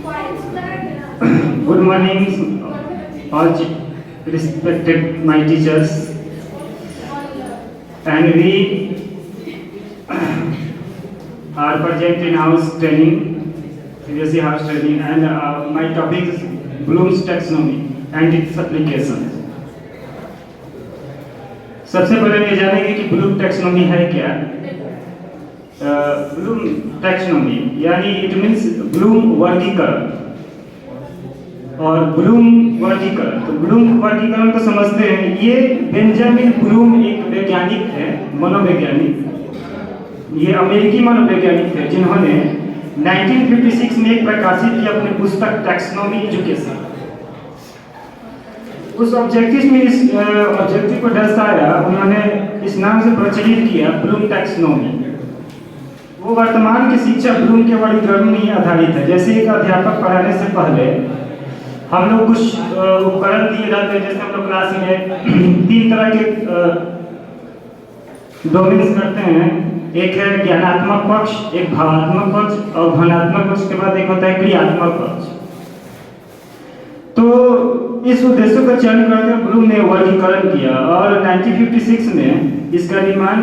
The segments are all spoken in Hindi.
Good morning, all respected my teachers, and we are present in house training, CBSE house training, and my topic is Bloom's taxonomy and its applications. सबसे पहले ये जानेंगे कि ब्लूम टैक्सोनॉमी है क्या। ब्लूम टैक्सोनॉमी यानी इट मीन्स ब्लूम वर्गीकरण और ब्लूम वर्गीकरण। तो ब्लूम वर्गीकरण को समझते हैं। ये बेंजामिन ब्लूम एक वैज्ञानिक है, मनोवैज्ञानिक। ये अमेरिकी मनोवैज्ञानिक है जिन्होंने 1956 में एक प्रकाशित की अपनी पुस्तक टैक्सोनॉमी एजुकेशन। उस ऑब्जेक्टिव को दर्शाया, उन्होंने इस नाम से प्रचलित किया ब्लूम टैक्सोनॉमी। वो वर्तमान की शिक्षा ब्लूम के वर्गीकरण में ही आधारित है। जैसे एक अध्यापक पढ़ाने से पहले हम लोग कुछ उपकरण दिए जाते हैं। जैसे हम लोग क्लास में 3 तरह के डोमेन्स करते हैं। एक है ज्ञानात्मक पक्ष, एक भावात्मक पक्ष और घनात्मक पक्ष के बाद एक होता है क्रियात्मक पक्ष। तो इस उद्देश्य का चयन करके ब्लूम ने वर्गीकरण किया और 1956 में इसका निर्माण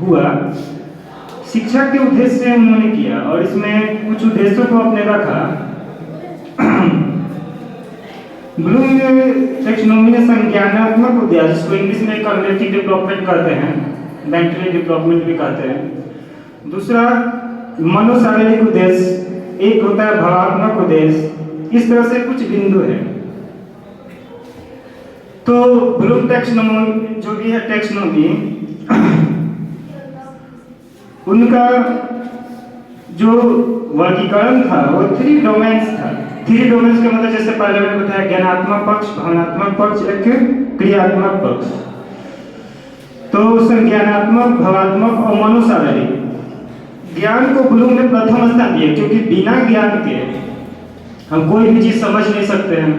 हुआ। शिक्षा के उद्देश्य से उन्होंने किया और इसमें कुछ उद्देश्यों को अपने रखा। ब्लूम ने टैक्सोनॉमी ने संज्ञानात्मक उद्देश्य, जिसको इंग्लिश में कॉग्निटिव डेवलपमेंट कहते हैं, मेंटली डेवलपमेंट भी कहते हैं। दूसरा मनोशारीरिक उद्देश्य, एक होता है भावात्मक उद्देश्य। इस तरह से कुछ बिंदु है। तो ब्लूम टैक्सोनॉमी जो भी है टैक्सोनॉमी, उनका जो वर्गीकरण था वो 3 डोमेन्स था। 3 डोमेन्स का मतलब जैसे पहले मैंने बताया ज्ञानात्मक पक्ष, भावनात्मक पक्ष, एक क्रियात्मक पक्ष। तो संज्ञानात्मक, भावात्मक और मनोशारीरिक। ज्ञान को ब्लूम ने प्रथम स्थान दिया क्योंकि बिना ज्ञान के हम कोई भी चीज समझ नहीं सकते हैं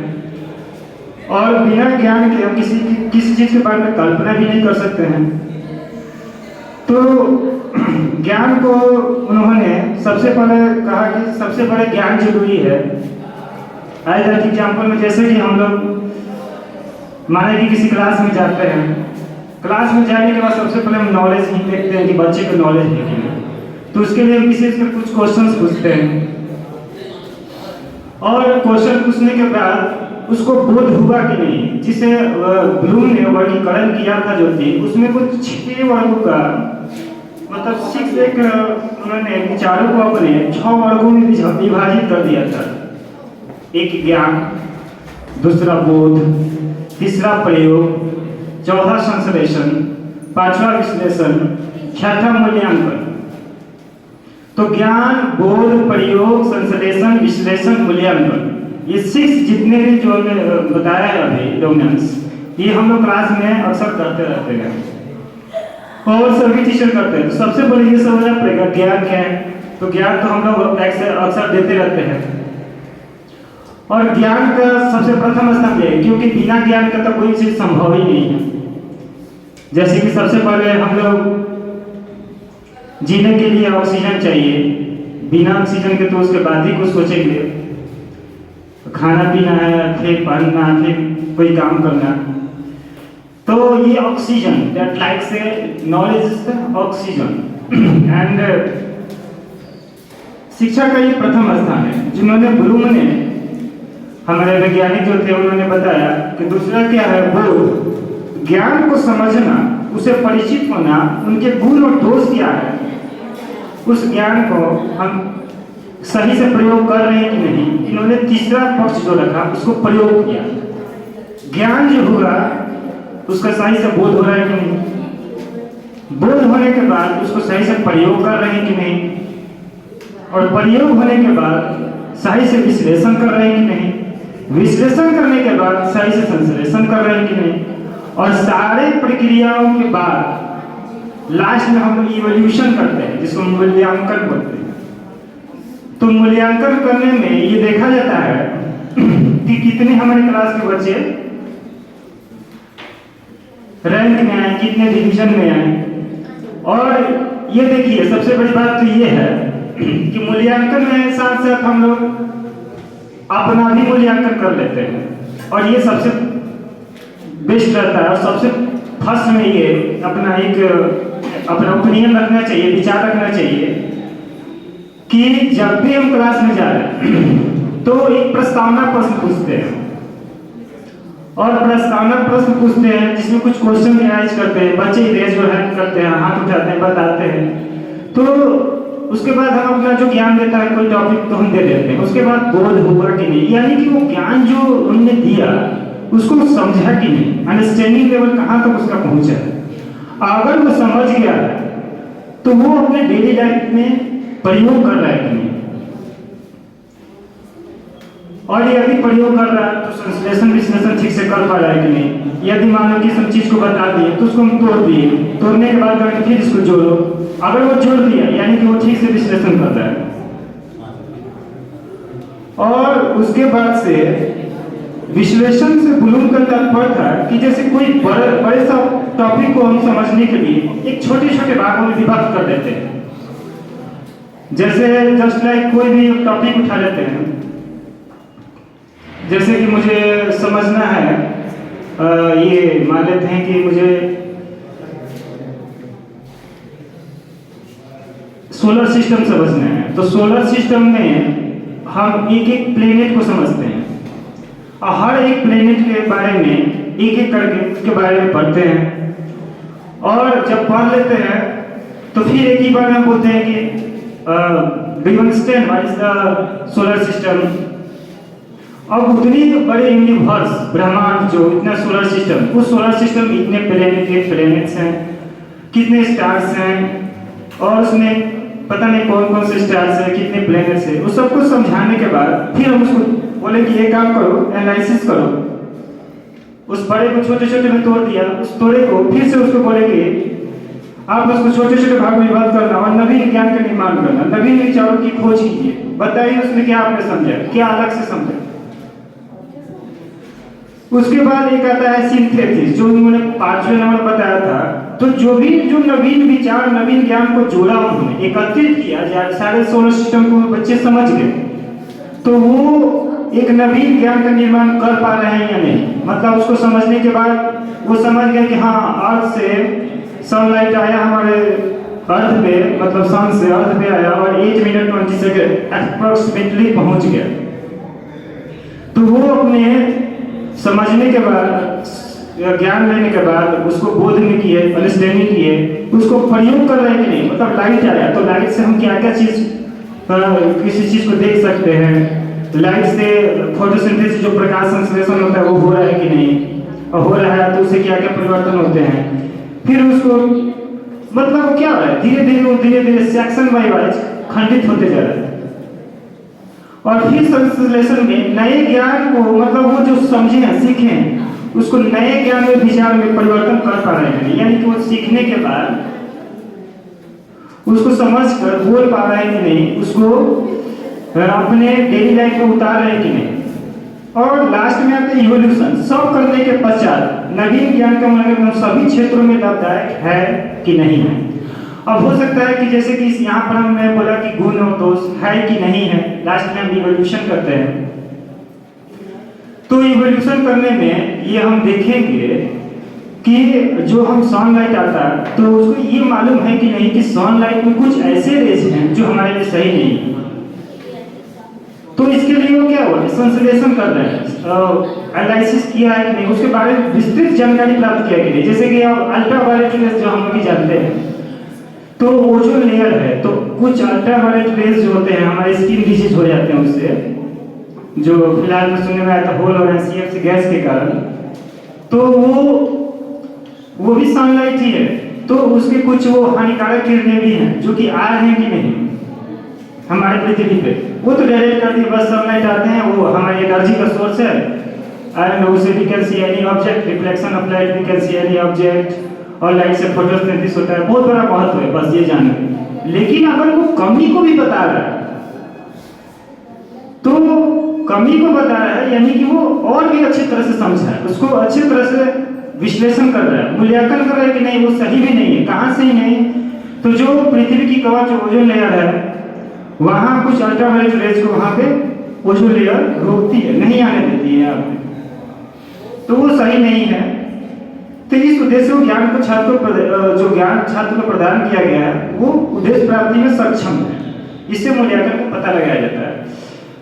और बिना ज्ञान के हम किसी चीज के बारे में कल्पना भी नहीं कर सकते हैं। तो ज्ञान को उन्होंने सबसे पहले कहा कि सबसे पहले ज्ञान जरूरी है। एज एन एग्जाम्पल में जैसे कि हम लोग माने कि किसी क्लास में जाते हैं, क्लास में जाने के बाद सबसे पहले हम नॉलेज ही देखते हैं कि बच्चे को नॉलेज है कि नहीं। तो उसके लिए हम किसी से कुछ क्वेश्चंस पूछते हैं और क्वेश्चन पूछने के बाद उसको बोध हुआ कि नहीं, जिसे ब्लूम ने वर्गीकरण किया था जो थी, उसमें कुछ 6 वर्गों का मतलब 6 एक उन्होंने विचारों को अपने 6 वर्गों में विभाजित कर दिया था। एक ज्ञान, दूसरा बोध, तीसरा प्रयोग, चौथा संश्लेषण, 5वां विश्लेषण, 6वां मूल्यांकन। तो ज्ञान, बोध, प्रयोग, संश्लेषण, विश्लेषण, मूल्यांकन, ये 6 जितने भी जो हमने बताया है अभी डोमेन्स, ये हम लोग क्लास में अक्सर करते रहते हैं और सभी टीचर करते हैं। तो सबसे पहले ये समझना पड़ेगा ज्ञान क्या है। तो ज्ञान तो हम लोग अक्सर देते रहते हैं और ज्ञान का सबसे प्रथम स्थान है क्योंकि बिना ज्ञान का तो कोई चीज संभव ही नहीं है। जैसे कि सबसे पहले हम लोग जीने के लिए ऑक्सीजन चाहिए, बिना ऑक्सीजन के तो उसके बाद ही कुछ सोचेंगे। खाना पीना है, फिर पहनना, फिर कोई काम करना। तो ये ऑक्सीजन, दैट लाइक से knowledge is the oxygen and शिक्षा का ये प्रथम स्थान है जिन्होंने ब्लूम ने, हमारे वैज्ञानिक जो थे, उन्होंने बताया कि दूसरा क्या है बोध। ज्ञान को समझना, उसे परिचित होना, उनके गुण और दोष क्या है, उस ज्ञान को हम सही से प्रयोग कर रहे हैं कि नहीं। इन्होंने तीसरा पक्ष जो रखा उसको प्रयोग किया। ज्ञान जो हुआ उसका सही से बोध हो रहा है कि नहीं, बोध होने के बाद उसको सही से प्रयोग कर रहे हैं कि नहीं, और प्रयोग होने के बाद सही से विश्लेषण कर रहे हैं कि नहीं, विश्लेषण करने के बाद सही से संश्लेषण कर रहे हैं कि नहीं, और सारे प्रक्रियाओं के बाद लास्ट में हम लोग इवोल्यूशन करते हैं जिसको मूल्यांकन बोलते हैं। तो मूल्यांकन करने में ये देखा जाता है कि कितने हमारे क्लास के बच्चे रैंक में आए, कितने डिवीजन में आए। और ये देखिए सबसे बड़ी बात तो ये है कि मूल्यांकन में साथ साथ हम लोग अपना भी मूल्यांकन कर लेते हैं, और ये सबसे बेस्ट रहता है। और सबसे फर्स्ट में ये अपना ओपिनियन रखना चाहिए, विचार रखना चाहिए कि जब भी हम क्लास में जा रहे हैं तो एक प्रस्तावना प्रश्न पूछते हैं, और प्रस्तावना प्रश्न पूछते हैं जिसमें कुछ क्वेश्चन एनालाइज करते हैं, बच्चे रेज और हैंड करते हैं, हाथ उठाते हैं, बताते हैं। तो उसके बाद हम अपना जो ज्ञान देता है कोई टॉपिक तो हम दे देते हैं, उसके बाद बोध हुआ कि नहीं, यानी कि वो ज्ञान जो उन्होंने दिया उसको समझा कि नहीं, अंडरस्टैंडिंग लेवल कहाँ तक उसका पहुंचा। अगर वो समझ गया तो वो अपने डेली लाइफ में प्रयोग कर रहा है कि नहीं, और यदि प्रयोग कर रहा है तो संश्लेषण विश्लेषण ठीक से कर पा रहा है कि नहीं। यदि मान लो कि सब चीज को बता दिए तो उसको हम तोड़ दिए, तोड़ने के बाद फिर इसको जोड़ो, अगर वो जोड़ दिया यानी कि वो ठीक से विश्लेषण कर रहा है। और उसके बाद से विश्लेषण से ब्लूम का तात्पर्य था कि जैसे कोई बड़े सा टॉपिक को हम समझने के लिए एक छोटे छोटे भागों में विभक्त कर देते हैं। जैसे जस्ट लाइक कोई भी टॉपिक उठा लेते हैं, जैसे कि मुझे समझना है ये मान लेते हैं कि मुझे सोलर सिस्टम समझना है, तो सोलर सिस्टम में हम एक एक प्लेनेट को समझते हैं, और हर एक प्लेनेट के बारे में एक एक करके उसके बारे में पढ़ते हैं, और जब पढ़ लेते हैं तो फिर एक ही बार में बोलते हैं कि do you understand what is the solar system. अब उतनी बड़े यूनिवर्स ब्रह्मांड जो इतना सोलर सिस्टम, उस सोलर सिस्टम में इतने प्लेनेट्स हैं, कितने स्टार्स हैं, और उसमें पता नहीं कौन कौन से स्टार्स हैं, कितने प्लेनेट्स हैं, उस सबको समझाने के बाद फिर हम उसको बोले कि ये काम करो, एनालिसिस करो। उस बड़े को छोटे छोटे में तोड़ दिया, उस तोड़े को फिर से उसको बोले कि आप उसको छोटे छोटे भाग में विभाजित करना और नवीन ज्ञान का निर्माण करना, नवीन विचारों की खोज कीजिए, बताइए उसमें क्या आपने समझा, क्या अलग से समझा। उसके बाद एक आता है सिंथेसिस, जो उन्होंने 5वें नंबर बताया था। तो जो नवीन विचार, नवीन ज्ञान को जोड़ा, उन्होंने एकत्रित किया, सारे सोलर सिस्टम को बच्चे समझ गए, तो वो एक नवीन ज्ञान का निर्माण कर पा रहे हैं या नहीं। मतलब उसको समझने के बाद वो समझ गए कि हाँ, अर्थ से सनलाइट आया हमारे अर्थ पे, मतलब सन से अर्थ पे आया और 8 मिनट 20 सेकेंड अप्रोक्सीमेटली पहुंच गया। तो वो अपने समझने के बाद, ज्ञान लेने के बाद उसको बोध में किए, अंडरस्टैंडिंग किए, उसको प्रयोग कर रहे हैं कि नहीं। मतलब लाइट आया तो लाइट से हम क्या क्या चीज, किसी चीज को देख सकते हैं, लाइट से फोटोसिंथेसिस जो प्रकाश संश्लेषण होता है वो हो रहा है कि नहीं, और हो रहा है तो उससे क्या क्या परिवर्तन होते हैं। फिर उसको मतलब वो क्या हो रहा है, धीरे धीरे सेक्शन बाय वाइज खंडित होते जा रहा है, और फिर संश्लेषण में नए ज्ञान को, मतलब वो जो समझे हैं, सीखे हैं, उसको नए ज्ञान में, विचार में परिवर्तन कर पा रहे हैं। यानी कि वो सीखने के बाद उसको समझकर बोल पा रहे हैं कि नहीं, उसको अपने डेली लाइफ में उतार रहे हैं कि नहीं। और लास्ट में आते हैं इवोल्यूशन। सब करने के पश्चात नवीन ज्ञान का मतलब सभी क्षेत्रों में लाभदायक है कि नहीं है। अब हो सकता है कि जैसे कि यहाँ पर हमने बोला कि गुण और दोष है कि नहीं है, लास्ट में हम इवोल्यूशन करते हैं। तो इवोल्यूशन करने में ये हम देखेंगे कि जो हम सनलाइट आता है तो उसको ये मालूम है कि नहीं कि सनलाइट में कुछ ऐसे रेज हैं जो हमारे लिए सही नहीं है। तो इसके लिए वो क्या हुआ, संश्लेषण कर रहे हैं, एनालिसिस किया है कि नहीं, उसके बारे में विस्तृत जानकारी प्राप्त किया कि नहीं। जैसे कि अल्ट्रावायलेट रेज जो हम लोग जानते हैं, तो ओजोन लेयर है, तो कुछ अल्ट्रावायलेट रेज जो होते हैं हमारे स्किन डिजीज हो जाते हैं उससे, जो फिलहाल में सुनने में आया था होल और NCF गैस के कारण, तो वो भी सनलाइट ही है। तो उसके कुछ वो हानिकारक किरणें भी हैं जो कि आ रहे हैं कि नहीं हमारे पृथ्वी पे, वो तो डायरेक्ट करती है, बस सनलाइट आते हैं, वो हमारी एनर्जी का सोर्स है, एंड उससे we can see any object, reflection of light we can see any object, और लाइट से फोटोसिंथेसिस होता है। बहुत बड़ा महत्व है, बस ये जानना। लेकिन अगर वो कमी को भी बता रहा है, तो कमी को बता रहा है यानी कि वो और भी अच्छी तरह से समझा है, उसको अच्छी तरह से विश्लेषण कर रहा है, मूल्यांकन कर रहा है कि नहीं वो सही भी नहीं है। कहाँ से ही नहीं, तो जो पृथ्वी की कवच ओजोन लेयर है वहाँ कुछ अल्ट्रावायलेट रेज को वहाँ पे ओजोन लेयर रोकती है, नहीं आने देती है यहाँ पे, तो वो सही नहीं है। तो इस उद्देश्य को ज्ञान को छात्रों जो ज्ञान छात्र को प्रदान किया गया है वो उद्देश्य प्राप्ति में सक्षम है, इससे मूल्यांकन को पता लगाया जाता है।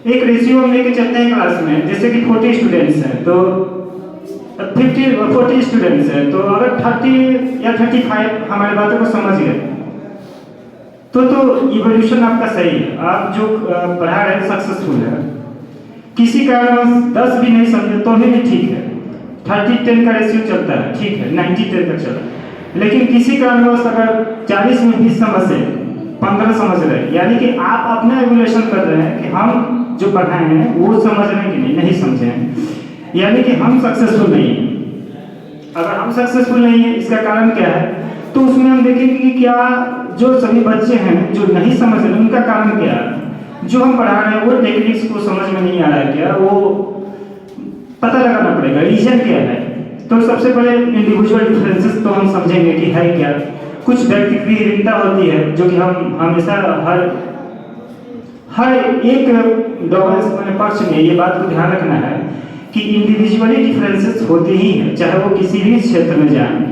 एक रेशियो हम लेके चलते हैं क्लास में, जैसे कि 40 स्टूडेंट्स हैं तो 40 स्टूडेंट्स हैं, तो अगर 30 या 35 हमारी बातों को समझ गए तो इवोल्यूशन आपका सही है, आप जो पढ़ा रहे हैं सक्सेसफुल है। किसी कारण 10 भी नहीं समझे तो भी ठीक है, 30-10 का रेशियो चलता है, ठीक है, 90-10 तक चला। लेकिन किसी कारणवश अगर 40 में 20 समझ से 15 समझ रहे, यानी कि आप अपना एवोल्यूशन कर रहे हैं कि हम जो पढ़ाए हैं वो समझ रहे हैं कि नहीं समझे हैं, यानी कि हम सक्सेसफुल नहीं हैं। अगर हम सक्सेसफुल नहीं है इसका कारण क्या है, तो उसमें हम देखेंगे कि क्या जो सभी बच्चे हैं जो नहीं समझ रहे उनका कारण क्या है, जो हम पढ़ा रहे हैं वो टेक्निक्स को समझ में नहीं आ रहा है क्या, वो पता लगाना पड़ेगा रीजन क्या है। तो सबसे पहले इंडिविजुअल डिफरेंसेस तो हम समझेंगे कि है क्या। कुछ व्यक्तिगत भिन्नता होती है जो कि हम हमेशा हर एक डोमेन पक्ष में ये बात को ध्यान रखना है कि इंडिविजुअली डिफरेंसेस होते ही हैं, चाहे वो किसी भी क्षेत्र में जाए,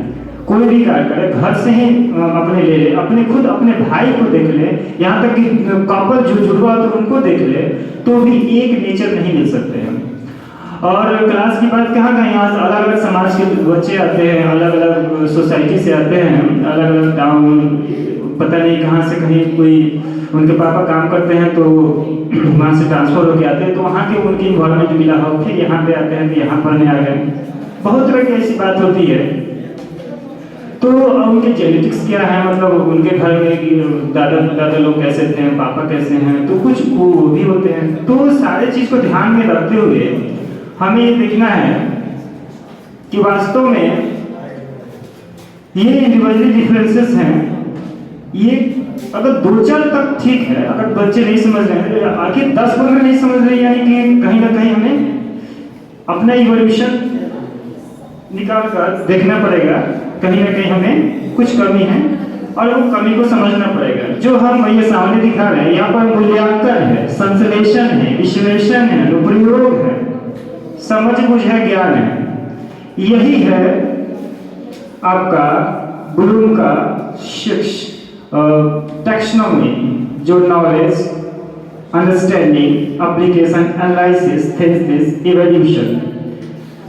कोई भी कार्य करे, घर से ही अपने ले ले, अपने खुद अपने भाई को देख ले, यहाँ तक कि कपल जो जुड़वा तो उनको देख ले, तो भी एक नेचर नहीं मिल सकते हैं। और क्लास की बात कहाँ कहीं, यहाँ अलग अलग समाज के बच्चे आते हैं, अलग अलग सोसाइटी से आते हैं, अलग अलग टाउन, पता नहीं कहाँ से कहीं कोई उनके पापा काम करते हैं तो वहाँ से ट्रांसफर होके आते हैं, तो वहाँ के उनकी इन्वायरमेंट मिला हो, फिर यहाँ पे आते हैं तो यहाँ पढ़ने आ गए, बहुत तरह की ऐसी बात होती है। तो उनके जेनेटिक्स क्या है, मतलब उनके घर में दादा लोग कैसे थे, पापा कैसे हैं, तो कुछ वो भी होते हैं। तो सारे चीज़ को ध्यान में रखते हुए हमें ये देखना है कि वास्तव में ये इंडिविजुअल डिफरेंसेस हैं, ये अगर 2-4 तक ठीक है, अगर बच्चे नहीं समझ रहे हैं, आखिर 10-15 नहीं समझ रहे, यानी कि कहीं ना कहीं हमें अपना इवोल्यूशन निकाल कर देखना पड़ेगा, कहीं ना कहीं हमें कुछ कमी है और वो कमी को समझना पड़ेगा। जो हम ये सामने दिखा रहे हैं, यहाँ पर मूल्यांकन है, संश्लेषण है, विश्लेषण है, अनुप्रयोग है, समझ बुझ है, ज्ञान है, यही है आपका ब्लूम का टैक्सोनॉमी, जो knowledge, understanding, application, analysis, thesis, evolution.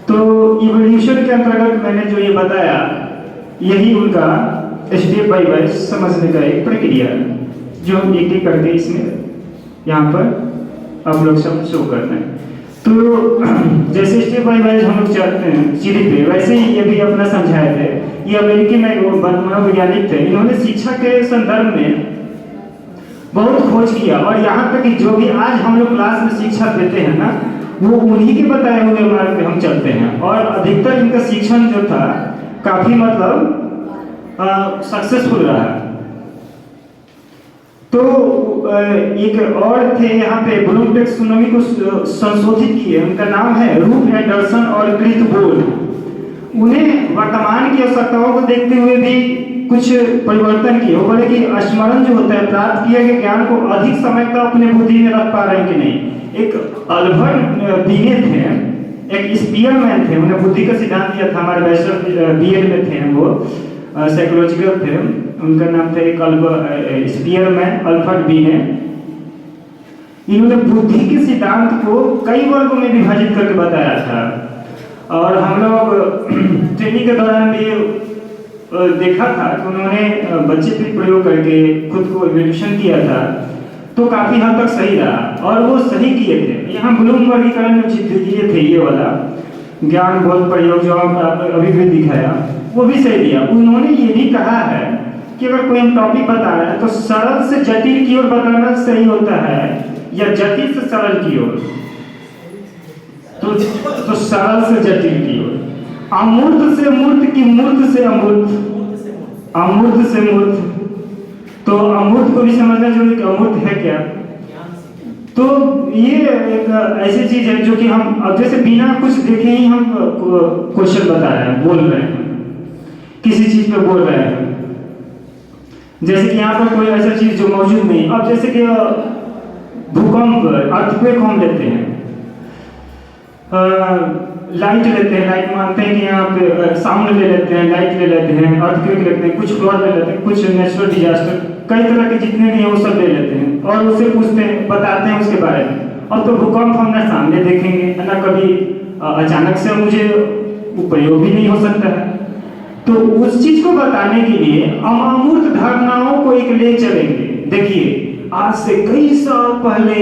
तो इवोल्यूशन के अंतर्गत मैंने जो ये बताया, यही उनका स्टेप बाय वाइज समझने का एक प्रक्रिया है, जो हम एक एक करके इसमें यहाँ पर आप लोग सब शो करते हैं। तो जैसे स्टेप बाय वाइज हम लोग चलते हैं सीढ़ी पे, वैसे ही ये भी अपना समझाए थे। ये अमेरिकी मनोवैज्ञानिक थे, इन्होंने शिक्षा के संदर्भ में बहुत खोज किया, और यहाँ तक कि जो भी आज हम लोग क्लास में शिक्षा देते हैं ना, वो उन्हीं के बताए हुए मार्ग पे हम चलते हैं, और अधिकतर इनका शिक्षण जो था काफी मतलब सक्सेसफुल रहा। तो एक और थे यहाँ पे ब्लूम टैक्सोनॉमी को संशोधित किए, उनका नाम है रूप एंडरसन और क्रिथ बोर्ड। उन्हें वर्तमान की आवश्यकताओं को देखते हुए भी कुछ परिवर्तन किए। वो बोले कि स्मरण जो होता है, प्राप्त किए गए ज्ञान को अधिक समय तक अपने बुद्धि में रख पा रहे हैं कि नहीं। एक अल्बर्ट बीने थे, एक स्पीयरमैन थे, उन्हें बुद्धि का सिद्धांत दिया था, हमारे बैचलर बीएड में थे, वो साइकोलॉजिकल थे, उनका नाम था एक स्पीयरमैन, अल्बर्ट बीने। इन्होंने बुद्धि के सिद्धांत को कई वर्गों में विभाजित करके बताया था, और हम लोग ट्रेनिंग के दौरान भी देखा था कि उन्होंने बच्चे पे प्रयोग करके खुद को इवोल्यूशन किया था, तो काफी हद तक सही रहा, और वो सही किए थे। यहाँ ब्लूम वर्गीकरण में दिए थे, ये वाला ज्ञान बोध प्रयोग जो आपने अभी भी दिखाया, वो भी सही दिया। उन्होंने ये भी कहा है कि अगर कोई हम टॉपिक बता रहे हैं तो सरल से जटिल की ओर बताना सही होता है, या जटिल से सरल की ओर, तो सरल से जटिल की ओर, अमूर्त से मूर्त की मूर्त से अमूर्त, अमूर्त से मूर्त। तो अमूर्त को भी समझना जरूरी कि अमूर्त है क्या। तो ये एक ऐसी चीज है जो कि हम अब जैसे बिना कुछ देखे ही हम क्वेश्चन बता रहे हैं, बोल रहे हैं, किसी चीज पे बोल रहे हैं, जैसे कि यहाँ पर कोई ऐसा चीज जो मौजूद नहीं। अब जैसे कि भूकंप अर्थक्वेक हम लेते हैं, लाइट लेते हैं, लाइट मानते हैं कि यहाँ पे साउंड ले लेते हैं, लाइट ले लेते हैं, अर्थक्वेक लेते हैं, कुछ फ्लड ले लेते हैं, कुछ नेचुरल डिजास्टर, कई तरह के जितने भी हैं वो सब ले लेते हैं और उससे पूछते हैं, बताते हैं उसके बारे में। अब तो भूकंप हम ना सामने देखेंगे ना कभी अचानक से मुझे उपयोग भी नहीं हो सकता है, तो उस चीज को बताने के लिए हम अमूर्त धारणाओं को एक ले चलेंगे। देखिए आज से कई साल पहले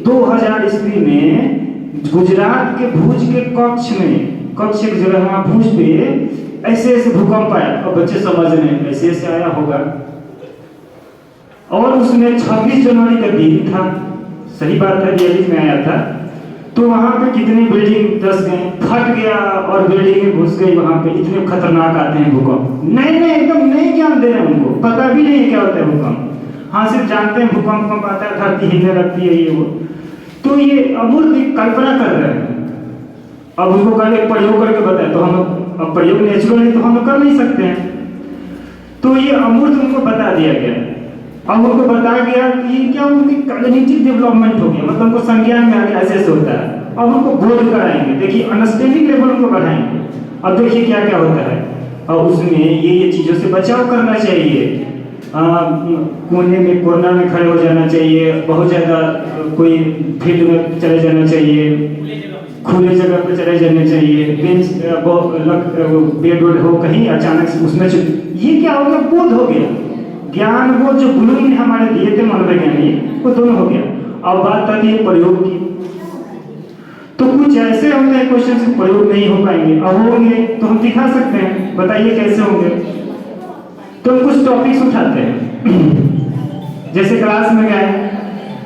2000 ईस्वी में गुजरात के भुज के कच्छ एक जगह वहां भुज पे ऐसे ऐसे भूकंप आया और बच्चे समझ रहे हैं ऐसे ऐसे आया होगा, और उसमें 26 जनवरी का दिन था, सही बात है, दिल्ली में आया था। तो वहां पे कितनी बिल्डिंग धस गए, फट गया और बिल्डिंग घुस गई वहां पे। इतने खतरनाक आते हैं भूकंप, नए एकदम नए ज्ञान दे रहे हैं उनको, पता भी नहीं क्या होता है भूकंप। हाँ सिर्फ जानते हैं भूकंप कब आता है, धरती हिलने लगती है, ये वो। तो ये अमूर्त कल्पना कर रहे हैं। अब उसको कहते प्रयोग करके बताए, तो हम अब प्रयोग नेचुरली तो हम कर नहीं सकते हैं, तो ये अमूर्त उनको बता दिया गया। अब उनको बताया गया कि क्या उनकी कॉग्निटिव डेवलपमेंट हो गया, मतलब उनको संज्ञान में आ गया ऐसे होता है। अब उनको बोध कराएंगे, देखिए अंडरस्टैंडिंग लेवल उनको बढ़ाएंगे। अब देखिए क्या क्या होता है, और उसमें ये चीज़ों से बचाव करना चाहिए। कोने में कोरोना में खड़े हो जाना चाहिए, बहुत ज़्यादा कोई फील्ड में चले जाना चाहिए, खुले जगह पर चले जाने चाहिए, बेंच बेड वेड हो कहीं अचानक से उसमें ये क्या हो गया, बोध हो गया, ज्ञान वो जो ब्लूम ने हमारे दिए थे मनोवैज्ञानिक, वो दोनों हो गया। अब बात आती है प्रयोग की, तो कुछ ऐसे होते हैं क्वेश्चन से प्रयोग नहीं हो पाएंगे, अब होंगे तो हम दिखा सकते हैं, बताइए कैसे होंगे। तो हम कुछ टॉपिक्स उठाते हैं जैसे क्लास में गए,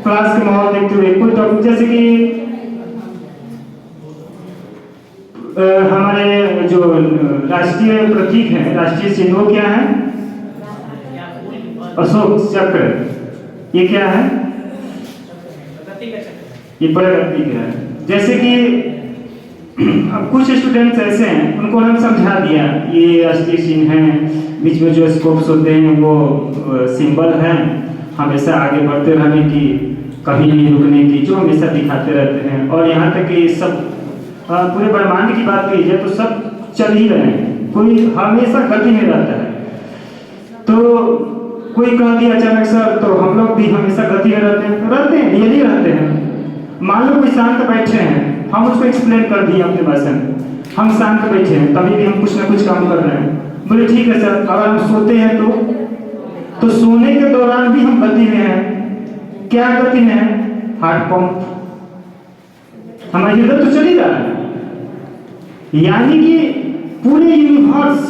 क्लास के माहौल देखते हुए कोई टॉपिक, जैसे कि हमारे जो राष्ट्रीय प्रतीक है, राष्ट्रीय चिन्ह वो क्या है, अशोक चक्र, ये क्या है, ये प्रगति का है। जैसे कि अब कुछ स्टूडेंट्स ऐसे हैं, उनको हम समझा दिया ये राष्ट्रीय चिन्ह है, बीच में जो स्कोप्स होते हैं वो सिंबल है हमेशा आगे बढ़ते रहने की, कभी नहीं रुकने की, जो हमेशा दिखाते रहते हैं। और यहाँ तक कि सब पूरे ब्रह्मांड की बात की जाए तो सब चल ही रहे हैं, कोई हमेशा गति में रहता है। तो कोई कह दिया अचानक सर तो हम लोग भी हमेशा गति में रहते हैं, रियली रहते हैं। मान लो कोई शांत बैठे हैं, हम उसको एक्सप्लेन कर दिए अपने भाषा में, हम शांत बैठे हैं तभी भी हम कुछ ना कुछ काम कर रहे हैं। बोले ठीक है सर, अगर हम सोते हैं तो सोने के दौरान भी हम गति में हैं। क्या गति में है, हार्ट पंप, हमारी हृदय तो चल ही रहा है। यानी कि पूरे यूनिवर्स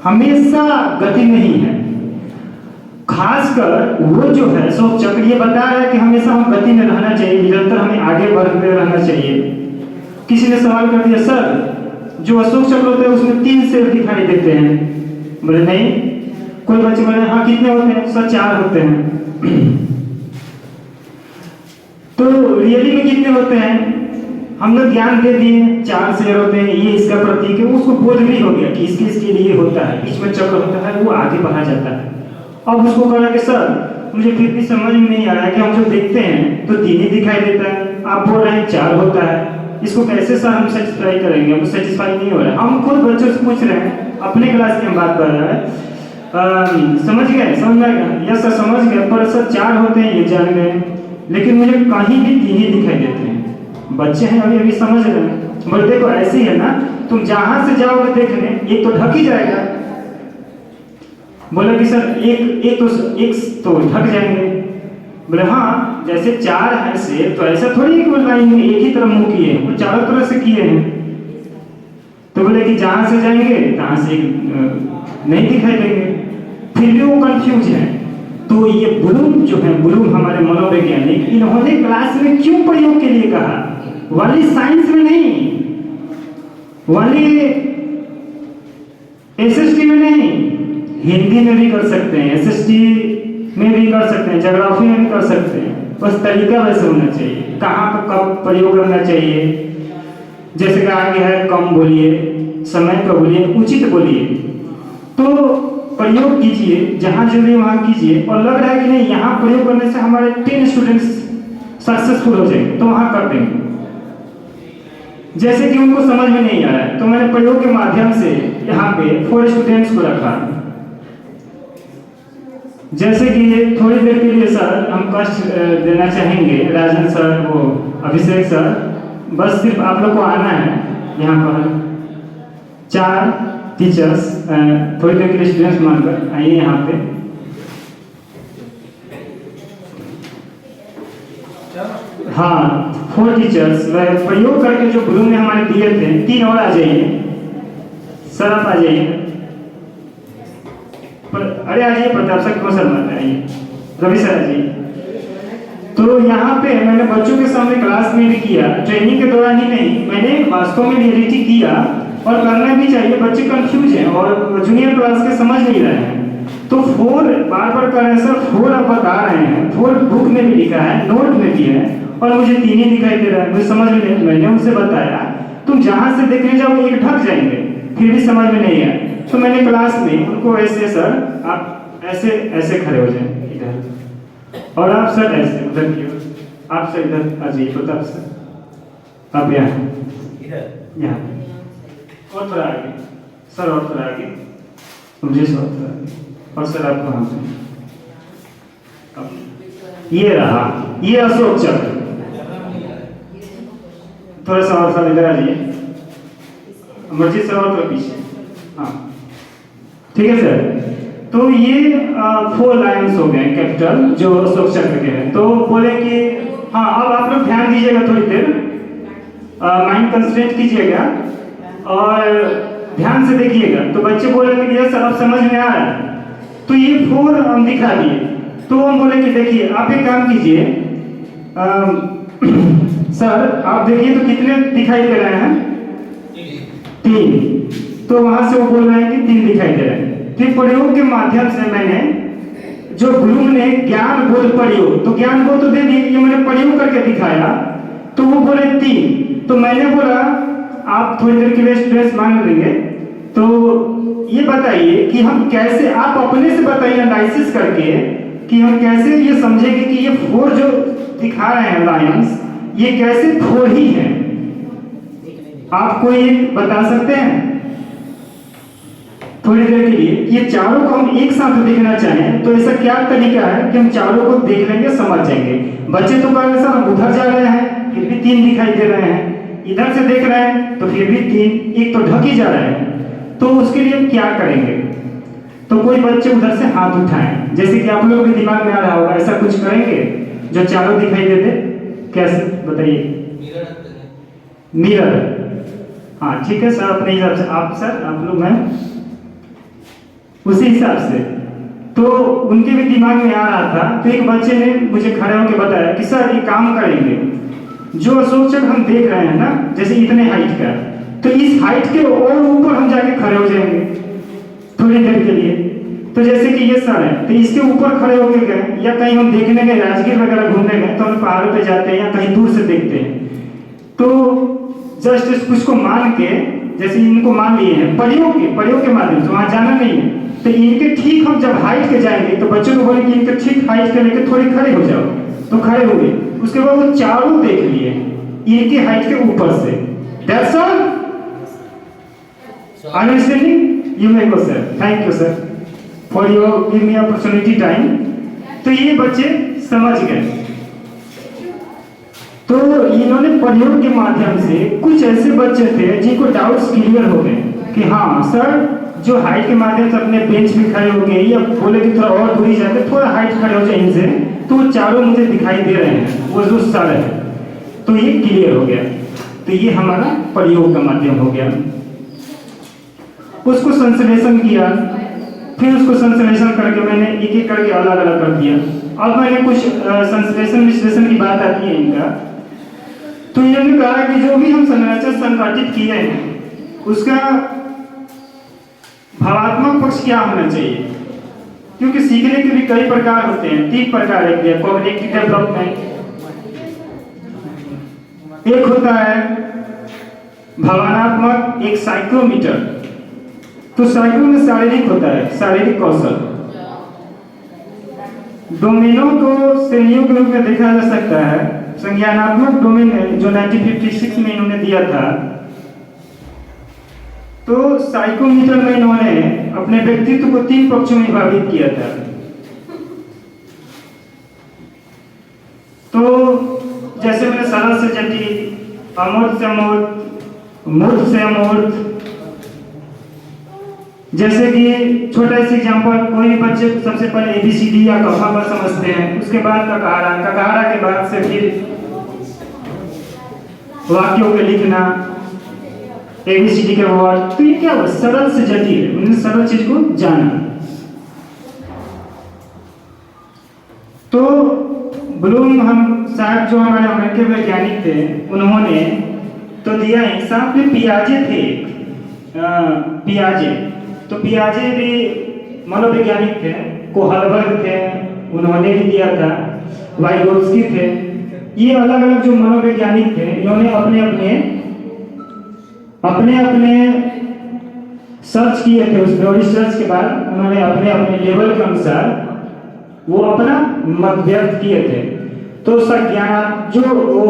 हमेशा गति में ही है। खासकर वो जो है अशोक चक्र ये बता रहा है कि हमेशा हम गति में रहना चाहिए, निरंतर हमें आगे बढ़ते रहना चाहिए। किसी ने सवाल कर दिया सर जो अशोक चक्र होते हैं उसमें 3 सेल दिखाई देते हैं। बोले नहीं, कोई बच्चे बोले हाँ कितने होते हैं, सर 4 होते हैं। तो रियली में कितने होते हैं, हम लोग ज्ञान दे दिए 4 सेल होते हैं, ये इसका प्रतीक है, उसको बोध भी हो गया कि इसके लिए होता है, बीच में चक्र होता है, वो आगे बढ़ा जाता है। अब उसको कहना कि सर मुझे फिर भी समझ में नहीं आ रहा है कि हम जो देखते हैं तो 3 ही दिखाई देता है, आप बोल रहे हैं 4 होता है, इसको कैसे सर हम सेटिस्फाई करेंगे, हम सेटिस्फाई नहीं हो रहा है। हम खुद बच्चों से पूछ रहे हैं, अपने क्लास की हम बात कर रहे हैं, समझ गए, समझ में आएगा, यस सर समझ गए, पर सर 4 होते हैं ये जान गए, लेकिन मुझे कहीं भी 3 ही दिखाई देते हैं। बच्चे हैं अभी समझ रहे हैं। बोले देखो ऐसे ही है ना, तुम जहां से जाओगे देखने एक तो ढक ही जाएगा। बोले कि सर एक तो ढक जाएंगे। बोले हाँ जैसे 4 है से तो ऐसा थोड़ी कि लाइन में एक ही तरफ मुंह किए, वो चारों तरफ से किए हैं। तो बोले कि जहां से जाएंगे तहां से नहीं दिखाई देंगे, फिर भी वो कंफ्यूज है। तो ये ब्लूम जो है, ब्लूम हमारे मनोवैज्ञानिक, इन्होंने क्लास में क्यों प्रयोग के लिए कहा, वाली साइंस में नहीं, वाली एसएसटी में नहीं, हिंदी में भी कर सकते हैं, एसएसटी में भी कर सकते हैं, ज्योग्राफी में भी कर सकते हैं, बस तरीका वैसे होना चाहिए, कहाँ पर कब प्रयोग करना चाहिए। जैसे कहा गया है कम बोलिए, समय पर बोलिए, उचित बोलिए। तो प्रयोग कीजिए, जहाँ जरूरी वहाँ कीजिए। और लग रहा है कि नहीं यहाँ प्रयोग करने से हमारे 10 स्टूडेंट्स सक्सेसफुल हो जाएंगे, तो वहां कर देंगे। जैसे कि उनको समझ में नहीं आया तो मैंने प्रयोग के माध्यम से यहाँ पे 4 स्टूडेंट्स को रखा। जैसे कि थोड़ी देर के लिए सर हम कष्ट देना चाहेंगे, राजन सर, वो अभिषेक सर, बस सिर्फ आप लोग को आना है। यहाँ पर 4 टीचर्स थोड़ी देर के लिए स्टूडेंट्स मानकर आइए यहाँ पे। हाँ, 4 टीचर्स प्रयोग करके जो ब्लूम ने हमारे दिए थे, 3 और आ जाइए सर, आप आ जाइए। अरे आ जाइए प्रताप सर, क्यों सर मत आइए, रवि सर आ जाइए। तो यहाँ पे मैंने बच्चों के सामने क्लास में भी किया, ट्रेनिंग के दौरान ही नहीं, मैंने वास्तव में रियलिटी किया और करना भी चाहिए। बच्चे कंफ्यूज हैं और जूनियर क्लास के समझ नहीं रहे हैं, तो 4 बार बार कर रहे हैं सर, 4 आप बता रहे हैं, 4 बुक में भी लिखा है, नोट में भी है, और मुझे 3 ही दिखाई दे रहा है, मुझे समझ में नहीं। मैंने उनसे बताया तुम जहां से देखने जाओ एक ढक जाएंगे, फिर भी समझ में नहीं है। तो मैंने क्लास में उनको ऐसे, सर आप ऐसे ऐसे खड़े हो जाएं इधर, और आप सर ऐसे उधर की ओर, आप सर इधर आ जाइए प्रताप सर, आप यहाँ यहाँ और थोड़ा आगे सर, और थोड़ा आगे मुझे सर, थोड़ा आगे, और सर आपको वहाँ पे ये रहा, ये अशोक चक्र। थोड़ा सा और सर इधर आ जाइए, अमरजीत सर और थोड़ा पीछे, हाँ ठीक है सर। तो ये 4 लाइन्स हो गए कैपिटल जो अशोक चक्र के हैं। तो बोले कि हाँ अब आप लोग ध्यान दीजिएगा, थोड़ी देर माइंड कंसंट्रेट कीजिएगा और ध्यान से देखिएगा। तो बच्चे बोले कि यस सर अब समझ में आ रहा है। तो ये 4 हम दिखा दिए, तो हम बोले कि देखिए आप एक काम कीजिए सर, आप देखिए तो कितने दिखाई दे रहे हैं, 3। तो वहां से वो बोल रहे हैं कि 3 दिखाई दे रहे हैं। फिर प्रयोग के माध्यम से मैंने जो ब्लूम ने ज्ञान बोध प्रयोग, तो ज्ञान बोध तो दे दिए, ये मैंने प्रयोग करके दिखाया, तो वो बोले 3। तो मैंने बोला आप थोड़ी देर के लिए स्ट्रेस मांग लेंगे, तो ये बताइए कि हम कैसे, आप अपने से बताइए एनालिसिस करके कि हम कैसे ये समझेंगे कि ये 4 जो दिखा रहे हैं लायंस, ये कैसे 4 ही है। आप कोई बता सकते हैं थोड़ी देर के लिए कि ये चारों को हम एक साथ देखना चाहें तो ऐसा क्या तरीका है कि हम चारों को देख लेंगे, समझ जाएंगे। बच्चे तो कह रहे सर हम उधर जा रहे हैं फिर भी 3 दिखाई दे रहे हैं, इधर से देख रहे हैं तो फिर भी 3, एक तो ढक ही जा रहे हैं। तो उसके लिए हम क्या करेंगे? तो कोई बच्चे उधर से हाथ उठाएं, जैसे कि आप लोगों के दिमाग में आ रहा होगा, ऐसा कुछ करेंगे जो चारों दिखाई देते, कैसे बताइए? मिरर, हाँ ठीक है सर, अपने हिसाब से आप सर, आप लोग हैं उसी हिसाब से। तो उनके भी दिमाग में आ रहा था, तो एक बच्चे ने मुझे खड़े होकर बताया कि सर एक काम करेंगे, जो अशोक चक्र हम देख रहे हैं ना, जैसे इतने हाइट का, तो इस हाइट के और ऊपर हम जाके खड़े हो जाएंगे थोड़ी देर के लिए। तो जैसे कि ये सर है, तो इसके ऊपर खड़े होके गए, या कहीं हम देखने गए, राजगीर वगैरह घूमने गए, तो हम पहाड़ों पे जाते हैं या कहीं दूर से देखते हैं। तो जस्ट इस कुछ को मान के, जैसे इनको मान लिए हैं प्रयोग के माध्यम से, वहां जाना नहीं है, तो इनके ठीक हम जब हाइट के जाएंगे तो बच्चों को बोले कि इनके ठीक हाइट के लेके थोड़े खड़े हो जाओ, तो खड़े हो गए। उसके बाद वो चारों देख लिए इनके हाइट के ऊपर से। That's all, understanding? You may go sir, thank you sir for your give me opportunity time. तो ये बच्चे समझ गए। तो इन्होंने प्रयोग के माध्यम से, कुछ ऐसे बच्चे थे जिनको डाउट्स क्लियर हो गए कि हाँ सर, जो हाइट के माध्यम से अपने बेंच में खड़े हो गए, या बोले कि थोड़ा और दूरी जाके थोड़ा हाइट खड़े हो जाए इनसे, तो वो चारों मुझे दिखाई दे रहे हैं, वो जो सर है, तो ये क्लियर हो गया। तो ये हमारा प्रयोग का माध्यम हो गया। उसको संश्लेषण किया, फिर उसको संश्लेषण करके मैंने एक एक करके अलग अलग कर दिया। अब मैंने कुछ संश्लेषण विश्लेषण की बात आती है इनका। तो इन्होंने कहा कि जो भी हम संरचना संगठित किए हैं उसका भावात्मक पक्ष क्या होना चाहिए, क्योंकि सीखने के भी कई प्रकार होते हैं, 3 प्रकार है कॉग्निटिव डेवलपमेंट। एक होता है भावनात्मक, एक साइकोमीटर। तो साइको में शारीरिक होता है, शारीरिक कौशल। डोमेनों को श्रेणियों के रूप में देखा जा सकता है संज्ञानात्मक डोमेन जो 1956 में इन्होंने दिया था, तो साइकोमीटर में इन्होंने अपने व्यक्तित्व को 3 पक्षों में विभाजित किया था। तो जैसे मैंने सरल से जटिल, अमूर्त से अमूर्त, मूर्त से अमूर्त, जैसे कि छोटा सा एग्जाम्पल, कोई भी बच्चे सबसे पहले ABCD या अल्फाबेट समझते हैं, उसके बाद ककारा के बाद से फिर वाक्यों के लिखना, ABCD के वर्ड। तो ये क्या हुआ, सरल से जटिल, उन्होंने सरल चीज को जाना। तो ब्लूम हम साहब जो हमारे अमेरिकी वैज्ञानिक थे, उन्होंने तो दिया एग्जाम्पल, पियाजे थे, पियाजे। तो पियाजे भी मनोवैज्ञानिक थे, कोहलबर्ग थे, उन्होंने भी दिया था, वाइगोत्स्की थे। ये अलग अलग जो मनोवैज्ञानिक थे, इन्होंने अपने सर्च किए थे उसमें, और रिसर्च के बाद उन्होंने अपने लेवल के अनुसार वो अपना मत व्यक्त किए थे। तो संज्ञान जो वो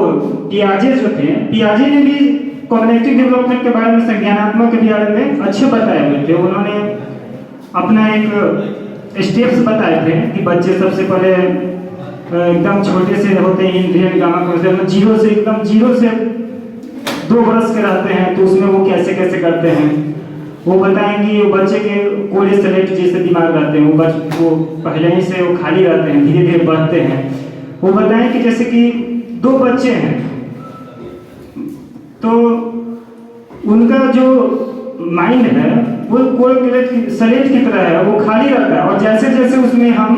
पियाजे जो थे, पियाजे ने भी कॉग्निटिव डेवलपमेंट के बारे में, संज्ञानात्मक के बारे में अच्छे बताए हुए थे। उन्होंने अपना एक स्टेप्स बताए थे कि बच्चे सबसे पहले एकदम छोटे से होते हैं, इंद्रियन गामा को जीरो से 2 बरस के रहते हैं, तो उसमें वो कैसे कैसे करते हैं वो बताएंगे। वो बच्चे के कोले सेलेक्ट जैसे दिमाग रहते हैं, वो पहले ही से वो खाली रहते हैं, धीरे धीरे बढ़ते हैं। वो बताएं कि जैसे कि 2 बच्चे हैं, तो उनका जो माइंड है वो कोले सेलेक्ट की तरह है, वो खाली रहता है, और जैसे जैसे उसमें हम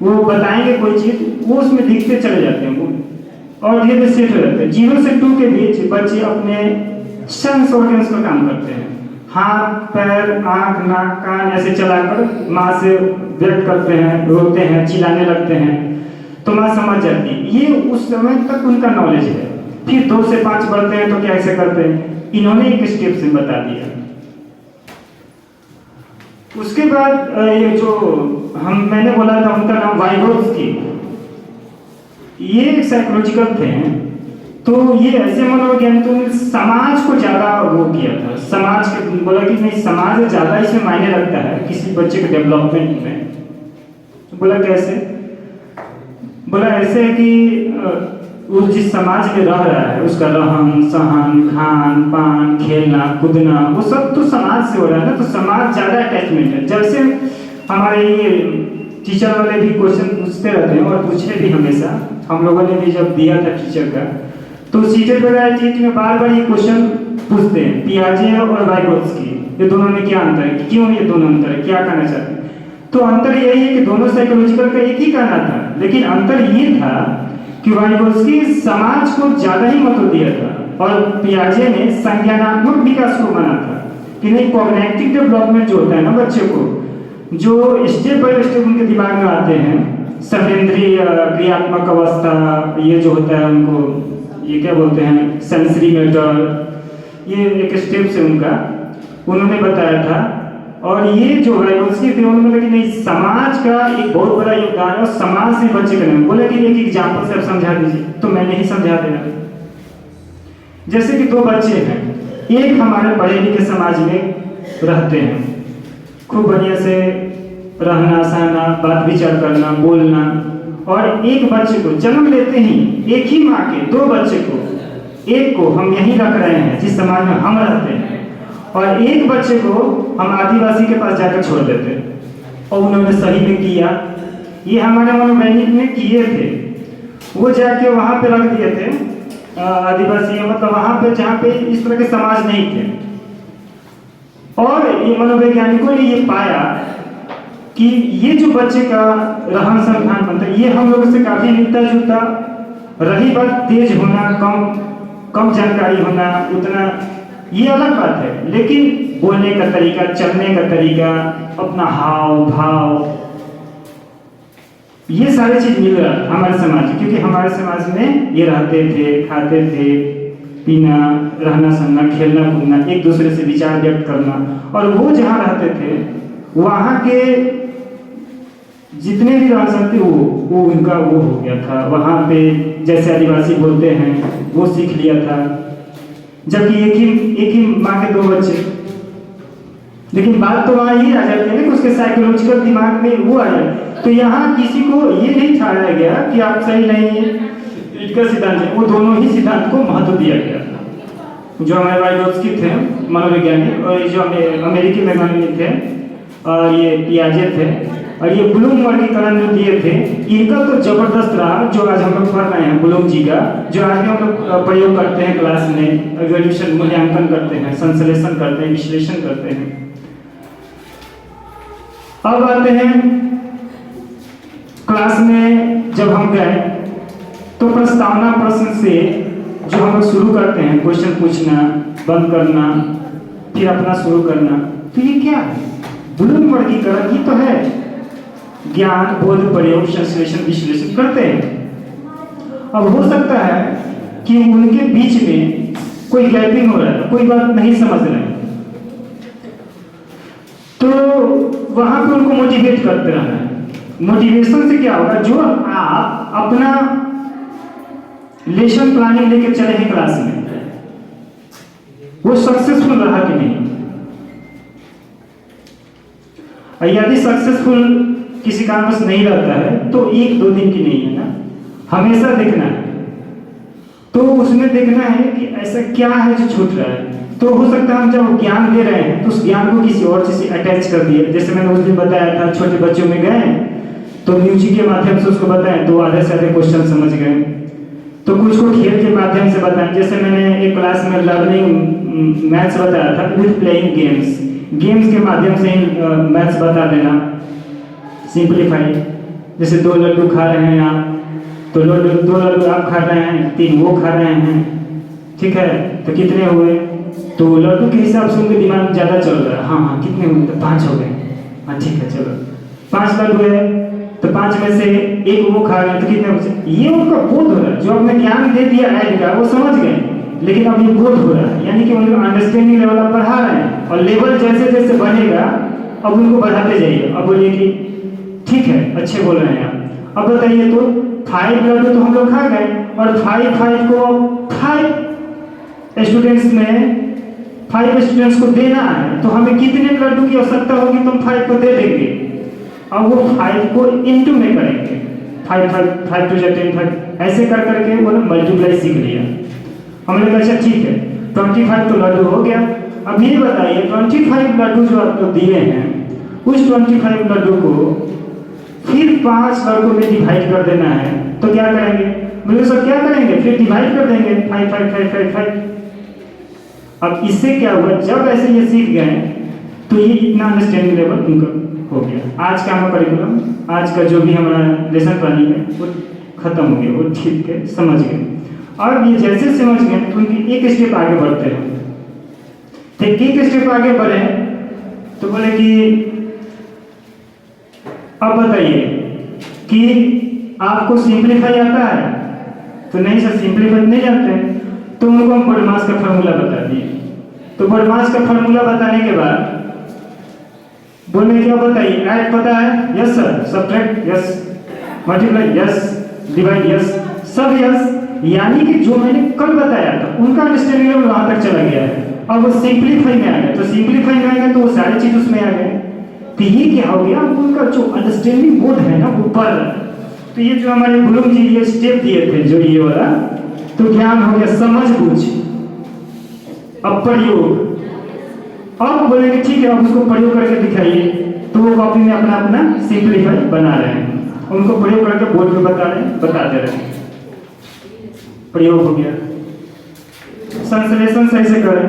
वो बताएंगे कोई चीज, वो उसमें दिखते चले जाते हैं, वो और धीरे धीरे सेट हो जाते हैं। 0 से 2 के बीच बच्चे अपने सेंस ऑर्गन्स का काम करते हैं, हाथ, पैर, आंख, नाक, कान ऐसे चलाकर माँ से व्यक्त करते हैं, रोते हैं, चिल्लाने लगते हैं, तो माँ समझ जाती है। ये उस समय तक उनका नॉलेज है। फिर 2 से 5 बढ़ते हैं तो कैसे करते हैं, इन्होंने एक स्टेप से बता दिया। उसके बाद ये जो मैंने बोला था, उनका नाम वाइगोत्स्की, ये एक साइकोलॉजिकल थे। तो ये ऐसे मनोवैज्ञानिक, तो समाज को ज्यादा वो किया था, समाज के बोला कि नहीं, समाज ज्यादा इसमें मायने रखता है किसी बच्चे के डेवलपमेंट में। तो बोला कैसे, बोला ऐसे है कि वो जिस समाज में रह रहा है, उसका रहन सहन, खान पान, खेलना कूदना, वो सब तो समाज से हो रहा है ना। तो समाज ज्यादा अटैचमेंट है। जब से हमारे ये टीचर वाले भी क्वेश्चन पूछते रहते हैं, और पूछे भी हमेशा, हम लोगों ने भी जब दिया था टीचर का, तो सीटेट वगैरह चीज में बार बार ये क्वेश्चन पूछते हैं, पियाजे और वाइगोत्स्की, ये दोनों में क्या अंतर है, क्यों ये दोनों अंतर है, क्या कहना चाहते हैं। तो अंतर यही है कि दोनों साइकोलॉजिकल का एक ही कहना था, लेकिन अंतर ये था कि वाइगोत्स्की समाज को ज्यादा ही महत्व दिया था, और पियाजे ने संज्ञानात्मक विकास को माना था कि नहीं, कॉग्निटिव डेवलपमेंट जो होता है ना बच्चे को, जो स्टेप बाय स्टेप उनके दिमाग में आते हैं, सर्वेंद्रीय क्रियात्मक अवस्था, ये जो होता है उनको ये क्या बोलते हैं, सेंसरी मैटर, ये एक स्टेप से उनका उन्होंने बताया था। और ये जो वाइगोत्स्की थे, उन्होंने बोला कि नहीं, समाज का एक बहुत बड़ा योगदान है, और समाज से बच्चे का नहीं। बोले कि एक एग्जाम्पल से आप समझा दीजिए, तो मैंने ही समझा देना। जैसे कि 2 बच्चे हैं, एक हमारे पढ़े लिखे समाज में रहते हैं, खूब बढ़िया से रहना सहना, बात विचार करना, बोलना, और एक बच्चे को जन्म लेते ही, एक ही माँ के 2 बच्चे को, एक को हम यहीं रख रहे हैं जिस समाज में हम रहते हैं, और एक बच्चे को हम आदिवासी के पास जाकर छोड़ देते हैं। और उन्होंने सही में किया, ये हमारे मनोवैज्ञानिक ने किए थे। वो जाके वहाँ पे रख दिए थे आदिवासी, मतलब वहाँ पे जहाँ पे इस तरह के समाज नहीं थे। और ये मनोवैज्ञानिकों ने ये पाया कि ये जो बच्चे का रहन सहन खान बनता है, ये हम लोगों से काफी मिलता जुलता। रही बात तेज होना, कम जानकारी होना, उतना ये अलग बात है, लेकिन बोलने का तरीका, चलने का तरीका, अपना हाव भाव, ये सारी चीज मिल रहा है हमारे समाज, क्योंकि हमारे समाज में ये रहते थे, खाते थे, पीना, रहना सहना, खेलना कूदना, एक दूसरे से विचार व्यक्त करना। और वो जहाँ रहते थे वहाँ के जितने भी रह सकते वो उनका वो हो गया था। वहाँ पे जैसे आदिवासी बोलते हैं वो सीख लिया था, जबकि एक ही माँ के 2 बच्चे। लेकिन बात तो वहाँ ये आ जाती है ना कि उसके साइकोलॉजिकल दिमाग में वो आ जाए। तो यहाँ किसी को ये नहीं ठहराया गया कि आप सही नहीं है, इसका सिद्धांत है, वो दोनों ही सिद्धांत को महत्व दिया गया। जो हमारे वाइगोत्स्की थे मनोवैज्ञानिक, और ये जो अमेरिकी वैज्ञानिक थे और ये पियाजे थे, और ये ब्लूम वर्गीकरण जो दिए थे, इनका तो जबरदस्त रहा जो आज हम लोग पढ़ रहे हैं ब्लूम जी का, जो आज भी हम लोग प्रयोग करते हैं क्लास में, इवैल्यूएशन मूल्यांकन करते हैं, संश्लेषण करते हैं, विश्लेषण करते हैं। अब आते हैं क्लास में जब हम गए तो प्रस्तावना प्रश्न से जो हम लोग शुरू करते हैं, क्वेश्चन पूछना, बंद करना, फिर अपना शुरू करना, तो ये क्या है? ब्लूम वर्गीकरण ही तो है। ज्ञान, बोध, प्रयोग, संश्लेषण, विश्लेषण करते हैं। अब हो सकता है कि उनके बीच में कोई गैपिंग हो रहा है, कोई बात नहीं समझ रहे हैं, तो वहां पे उनको मोटिवेट करते रहना है। मोटिवेशन से क्या होगा? जो आप अपना लेसन प्लानिंग लेके चले हैं क्लास में, वो सक्सेसफुल रहा कि नहीं। यदि सक्सेसफुल किसी कारणवश नहीं रहता है तो 1-2 दिन की नहीं है ना, हमेशा देखना है। तो उसमें देखना है कि ऐसा क्या है जो छूट रहा है। तो हो सकता है हम जब ज्ञान दे रहे हैं तो उस ज्ञान को किसी और चीज से अटैच कर दिए। जैसे मैंने उस दिन बताया था, छोटे बच्चों में गए तो म्यूजिक के माध्यम से उसको बताएं तो आधे से आधे क्वेश्चन समझ गए। तो कुछ को खेल के माध्यम से बताएं। जैसे मैंने एक क्लास में लर्निंग मैथ्स बताया था विद प्लेइंग गेम्स, गेम्स के माध्यम से मैथ्स बता देना, सिंप्लीफाई। जैसे 2 लड्डू खा रहे हैं आप, तो 2 लड्डू आप खा रहे हैं, 3 वो खा रहे हैं, ठीक है, तो कितने हुए? तो लड्डू के हिसाब से उनके दिमाग ज़्यादा चल रहा है। हाँ कितने हुए? तो 5 हो गए। हाँ ठीक है, चलो 5 लड्डू है, तो 5 में से 1 वो खा रहे हैं, तो कितने बचे? ये उनका बोध हो रहा है। जो आपने ज्ञान दे दिया ऐड का वो समझ गए, लेकिन अब ये बोध हो रहा है, यानी कि उनको अंडरस्टैंडिंग लेवल आप बढ़ा रहे हैं, और लेवल जैसे जैसे बढ़ेगा अब उनको बढ़ाते जाइए। अब बोलिए कि ठीक है, अच्छे बोल रहे हैं आप। अब बताइए, तो 5 लड्डू तो हम लोग खा गए, और 5 को 5 स्टूडेंट्स को देना है, तो हमें कितने लड्डू की आवश्यकता होगी? तो हम 5 को दे देंगे। अब वो 5 को इनटू में करेंगे, 5 2 10 5 ऐसे कर करके वो मल्टीप्लाई सीख लिया। हमने कहा अच्छा ठीक है, 25 तो लड्डू हो गया। अब ये बताइए 25 लड्डू जो आप लोग दिए हैं, उस 25 लड्डू को फिर 5 वर्गों में डिवाइड कर देना है, तो क्या करेंगे? बोले सर क्या करेंगे? फिर डिवाइड कर देंगे 5 5 5 5 5। अब इससे क्या हुआ? जब ऐसे ये सीख गए तो ये इतना अंडरस्टैंडिंग लेवल उनका हो गया। आज का हमारा करिकुलम, आज का जो भी हमारा लेसन प्लानिंग है वो खत्म हो गया, वो ठीक है, समझ गए। और ये जैसे समझ गए तो उनकी एक स्टेप आगे बढ़ते हैं। ठीक, एक स्टेप आगे बढ़े तो बोले कि अब बताइए कि आपको सिंप्लीफाई आता है? तो नहीं सर, सिंप्लीफाई नहीं जानते हैं। तो उनको हम बॉडमास का फार्मूला बता दिए। तो बॉडमास का फार्मूला बताने के बाद बोले क्या? बताइए, ऐड पता है? Yes sir. Subtract? Yes. Multiply? Yes. Divide? Yes. सब यस। यानी कि जो मैंने कल बताया था उनका अंडरस्टैंडिंग लेवल वहां तक चला गया है। अब वो सिंप्लीफाई में आ गया, तो सिंप्लीफाई में आ गया तो वो सारी चीज उसमें आ गए। तो ये क्या हो गया? उनका जो अंडरस्टैंडिंग बोर्ड है ना वो बढ़ रहा है। तो ये जो हमारे ब्लूम जी ये स्टेप दिए थे, जो ये वाला, तो ज्ञान हो गया, समझ बूझ, अब प्रयोग। अब बोलेंगे ठीक है, अब उसको प्रयोग करके दिखाइए, तो वो कॉपी में अपना अपना सिंप्लीफाई बना रहे हैं, उनको प्रयोग करके बोर्ड में बता रहे हैं, बताते रहे। प्रयोग हो गया। संश्लेषण सही से करें।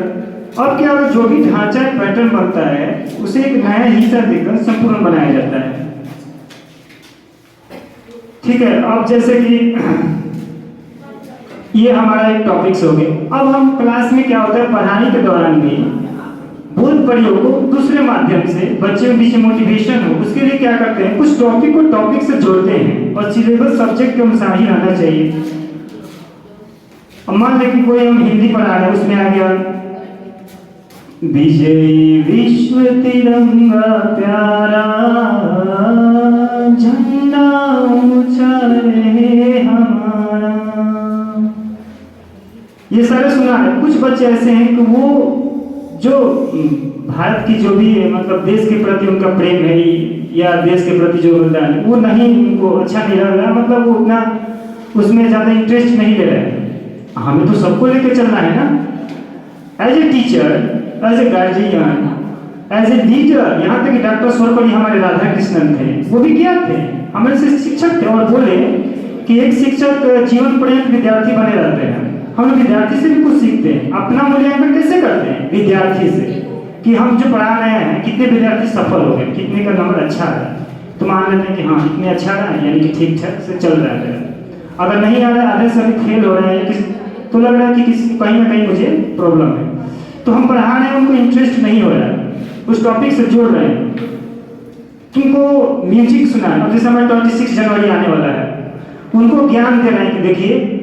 अब क्या होगा? जो भी ढांचा पैटर्न बनता है उसे एक नया हिस्सा देकर संपूर्ण बनाया जाता है। ठीक है, अब जैसे कि ये हमारा एक टॉपिक्स हो गया। अब हम क्लास में क्या होता है, पढ़ाने के दौरान भी बोध प्रयोग को दूसरे माध्यम से बच्चे के बीच मोटिवेशन हो, उसके लिए क्या करते हैं, कुछ टॉपिक को टॉपिक से जोड़ते हैं, और सिलेबस सब्जेक्ट के अनुसार ही रहना चाहिए। अब मान लें कि कोई हम हिंदी पढ़ा रहे हैं, उसमें आ गया विजयी विश्व तिरंगा प्यारा, झंडा ऊंचा रहे हमारा। ये सारे सुना है। कुछ बच्चे ऐसे हैं कि वो जो भारत की जो भी मतलब देश के प्रति उनका प्रेम है या देश के प्रति जो बलिदान है वो नहीं, उनको अच्छा नहीं लग रहा, मतलब वो उतना उसमें ज़्यादा इंटरेस्ट नहीं ले रहे हैं। हमें तो सबको लेकर चलना है ना, as a teacher, as a guardian, as a leader. यहाँ तक कि डॉक्टर सर्वपल्ली हमारे राधा कृष्णन थे, वो भी क्या थे, हमारे से शिक्षक थे और बोले कि एक शिक्षक जीवन पर्यंत विद्यार्थी बने रहते हैं। हम विद्यार्थी से भी कुछ सीखते हैं। अपना मूल्यांकन कैसे करते हैं? विद्यार्थी से, कि हम जो पढ़ा रहे हैं कितने विद्यार्थी सफल हो गए, कितने का नंबर अच्छा है, तो मान लेते हैं कि हाँ इतने अच्छा रहा है, यानी कि ठीक ठाक से चल रहा है। अगर नहीं आ रहा है, आधे से अभी फेल हो रहे हैं, तो लग रहा है कि किसी कहीं ना कहीं मुझे प्रॉब्लम है, तो हम पढ़ा रहे हैं, उनको इंटरेस्ट नहीं हो रहा है, उस टॉपिक से जोड़ रहे हैं। तुमको म्यूजिक सुना है, अब जैसे हमारा 26 जनवरी आने वाला है, उनको ज्ञान दे रहे हैं कि देखिए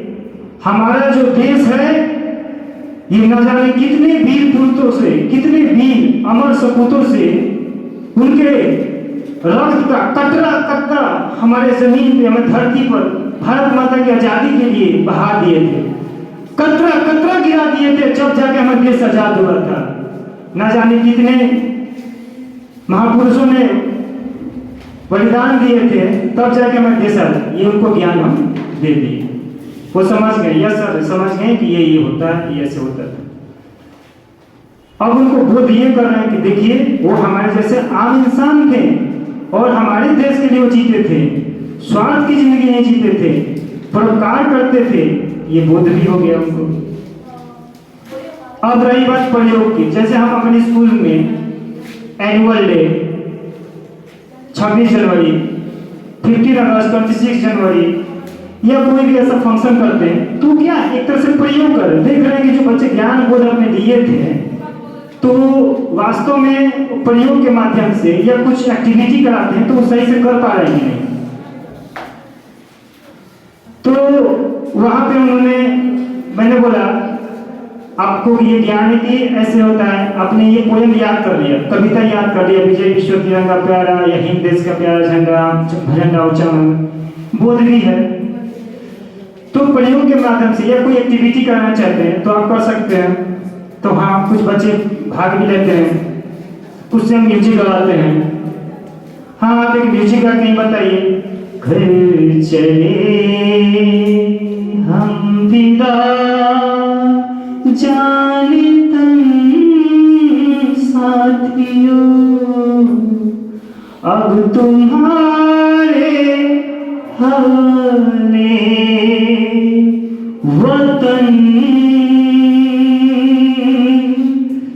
हमारा जो देश है ये न जाने कितने वीर पुरुषों से, कितने वीर अमर सपूतों से उनके रक्त का कतरा कतरा हमारे जमीन पे, हमारे धरती पर भारत माता की आजादी के लिए बहा दिए थे, कतरा कतरा गिरा दिए थे, जब जाके हमारा देश आजाद हुआ था। न जाने कितने महापुरुषों ने बलिदान दिए थे, तब जाके हमारे देश आजाद। ये उनको ज्ञान हम दे दिए, वो समझ गए, यस सर समझ गए कि ये होता है, ये ऐसे होता था। अब उनको बोध ये कर रहे हैं कि देखिए वो हमारे जैसे आम इंसान थे और हमारे देश के लिए वो जीते थे, स्वार्थ की जिंदगी नहीं जीते थे, परोपकार करते थे। ये बोध भी हो गया उनको। अब रही बात प्रयोग की, जैसे हम अपने स्कूल में एनुअल डे, 26 जनवरी, 15 अगस्त, 26 जनवरी या कोई भी ऐसा फंक्शन करते हैं, तो क्या एक तरह से प्रयोग कर देख रहे हैं कि जो बच्चे ज्ञान बोध अपने लिए थे, तो वास्तव में प्रयोग के माध्यम से या कुछ एक्टिविटी कराते हैं तो वो सही से कर पा रहे हैं नहीं। तो वहां पे उन्होंने, मैंने बोला आपको ये ज्ञान है कि ऐसे होता है, आपने ये पोएम याद कर लिया, कविता याद कर लिया, विजय विश्व तिरंगा प्यारा या हिंद देश का प्यारा झंडा, झंडा ऊंचा, बोध भी है। तो प्रयोग के माध्यम से या कोई एक्टिविटी करना चाहते हैं तो आप कर सकते हैं। तो हाँ, कुछ बच्चे भाग भी लेते हैं, उससे हम म्यूजिक गवाते हैं। हाँ, आप एक म्यूजिक गा के बताइए। घर चले हम विदा जाने तन साथियों, अब तुम्हारे हवाले वतन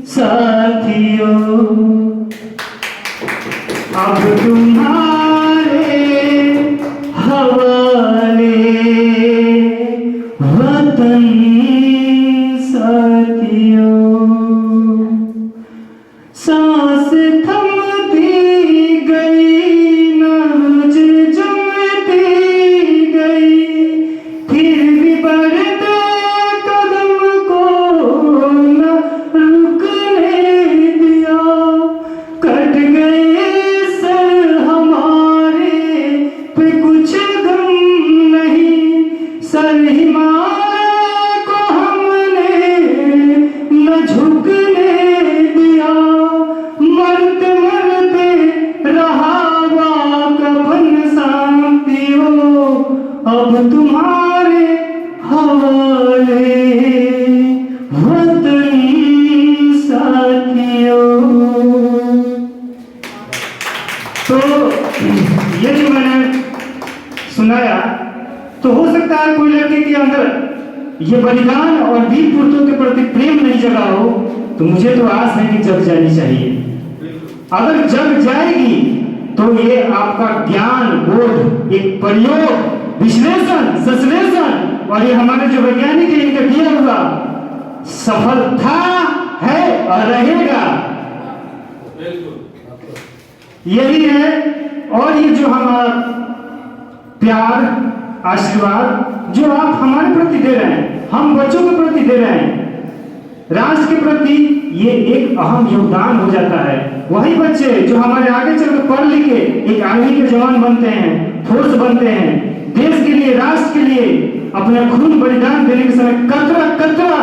साथियों, अब तुम्हारे हवाले वतन साथियों। सांस थमती गई, नब्ज जमती गई, फिर भी बढ़ते कदम को न रुकने दिया। कट गए सर हमारे पे कुछ गम नहीं, सर हिमालय को हमने न झुकने दिया। मरते मरते रहा कफन शांतियों, अब तुम्हारे हवाले वतन साथियों। तो ये जो मैंने सुनाया, तो हो सकता है कोई लड़के के अंदर ये बलिदान और वीर पुरुषों के प्रति प्रेम नहीं जगा हो, तो मुझे तो आस है कि जग जानी चाहिए। अगर जग जाएगी तो ये आपका ज्ञान बोध, एक प्रयोग, विश्लेषण, संश्लेषण, और ये हमारे जो वैज्ञानिक है इनका दिया हुआ सफल था, है और रहेगा। यही है। और ये जो हमारा प्यार, आशीर्वाद जो आप हमारे प्रति दे रहे हैं, हम बच्चों के प्रति दे रहे हैं, राष्ट्र के प्रति ये एक अहम योगदान हो जाता है। वही बच्चे जो हमारे आगे चलकर पढ़ लिख के एक आर्मी के जवान बनते हैं, फोर्स बनते हैं, देश के लिए, राष्ट्र के लिए अपना खून बलिदान देने के समय कतरा कतरा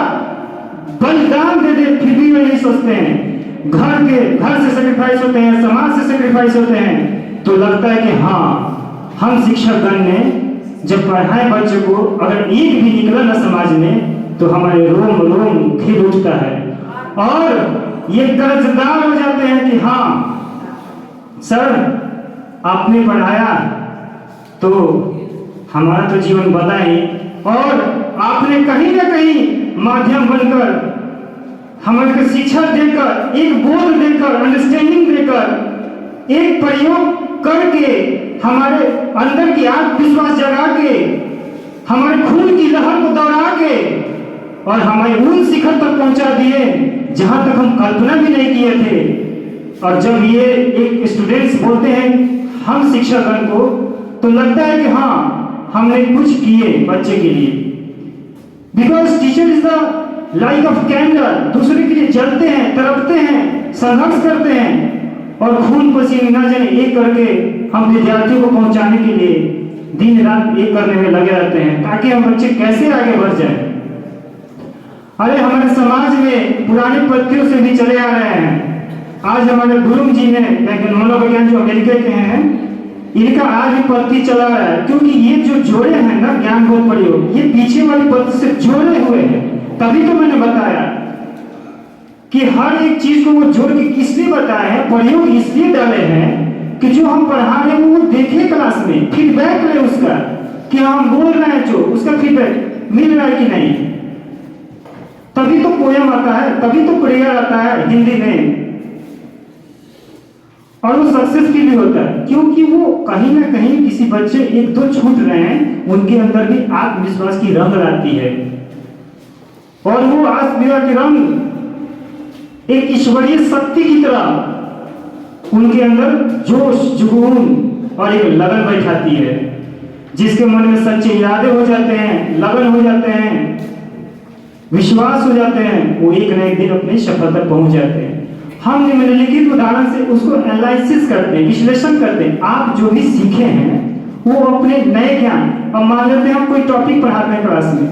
बलिदान दे दे, फिर भी वे नहीं सोचते हैं। घर से सेक्रीफाइस होते हैं, समाज से सेक्रीफाइस होते हैं, तो लगता है कि हाँ, हम शिक्षकगण ने जब पढ़ाए बच्चों को, अगर एक भी निकला ना समाज में, तो हमारे रोम रोम खिल उठता है और ये कर्जदार हो जाते हैं कि हाँ सर, आपने पढ़ाया तो हमारा तो जीवन बदला ही, और आपने कहीं ना कहीं माध्यम बनकर हमारे शिक्षा देकर, एक बोध देकर, अंडरस्टैंडिंग देकर, एक प्रयोग करके हमारे अंदर की आत्मविश्वास जगा के, हमारे खून की लहर को दौड़ा के और हमारे उन शिखर तक पहुंचा दिए जहां तक हम कल्पना भी नहीं किए थे। और जब ये एक स्टूडेंट्स बोलते हैं हम शिक्षकगण को, तो लगता है कि हाँ, हमने कुछ किए बच्चे के लिए। Because teacher is the light of candle, दूसरे के लिए जलते हैं, तड़पते हैं, संघर्ष करते हैं और खून पसीना न जाने एक करके हम विद्यार्थियों को पहुंचाने के लिए दिन रात एक करने में लगे रहते हैं ताकि हम बच्चे कैसे आगे बढ़ जाए। अरे हमारे समाज में पुराने पद्धतियों से भी चले आ रहे हैं। आज हमारे गुरुम जी ने, मनोविज्ञान जो अमेरिका के हैं, इनका आज भी पद्धति चला रहा है, क्योंकि ये जो जोड़े हैं ना ज्ञान बोध प्रयोग, ये पीछे वाली पद्धति से जोड़े हुए हैं। तभी तो मैंने बताया कि हर एक चीज को वो जोड़ के किसलिए बताया है, प्रयोग इसलिए डाले हैं कि जो हम पढ़ा रहे हैं वो देखे क्लास में, फीडबैक ले उसका कि हम बोल रहे हैं जो उसका फीडबैक मिल रहा है कि नहीं। तभी तो पोयम आता है, तभी तो प्रेयर आता है हिंदी में, और वो सक्सेसफुल भी होता है, क्योंकि वो कहीं ना कहीं किसी बच्चे एक दो छूट रहे हैं, उनके अंदर भी आत्मविश्वास की रंग लाती है। और वो आत्मविश्वास की रंग एक ईश्वरीय शक्ति की तरह उनके अंदर जोश, जुनून और एक लगन बैठाती है, जिसके मन में सच्चे इरादे हो जाते हैं, लगन हो जाते हैं, विश्वास हो जाते हैं, वो एक न एक दिन अपनी सफलता पहुंच जाते हैं। हम निम्नलिखित उदाहरण से उसको एनालिसिस करते हैं, विश्लेषण करते हैं। आप जो भी सीखे हैं वो अपने नए ज्ञान, अब मान लेते हैं हम कोई टॉपिक पढ़ाते हैं क्लास में,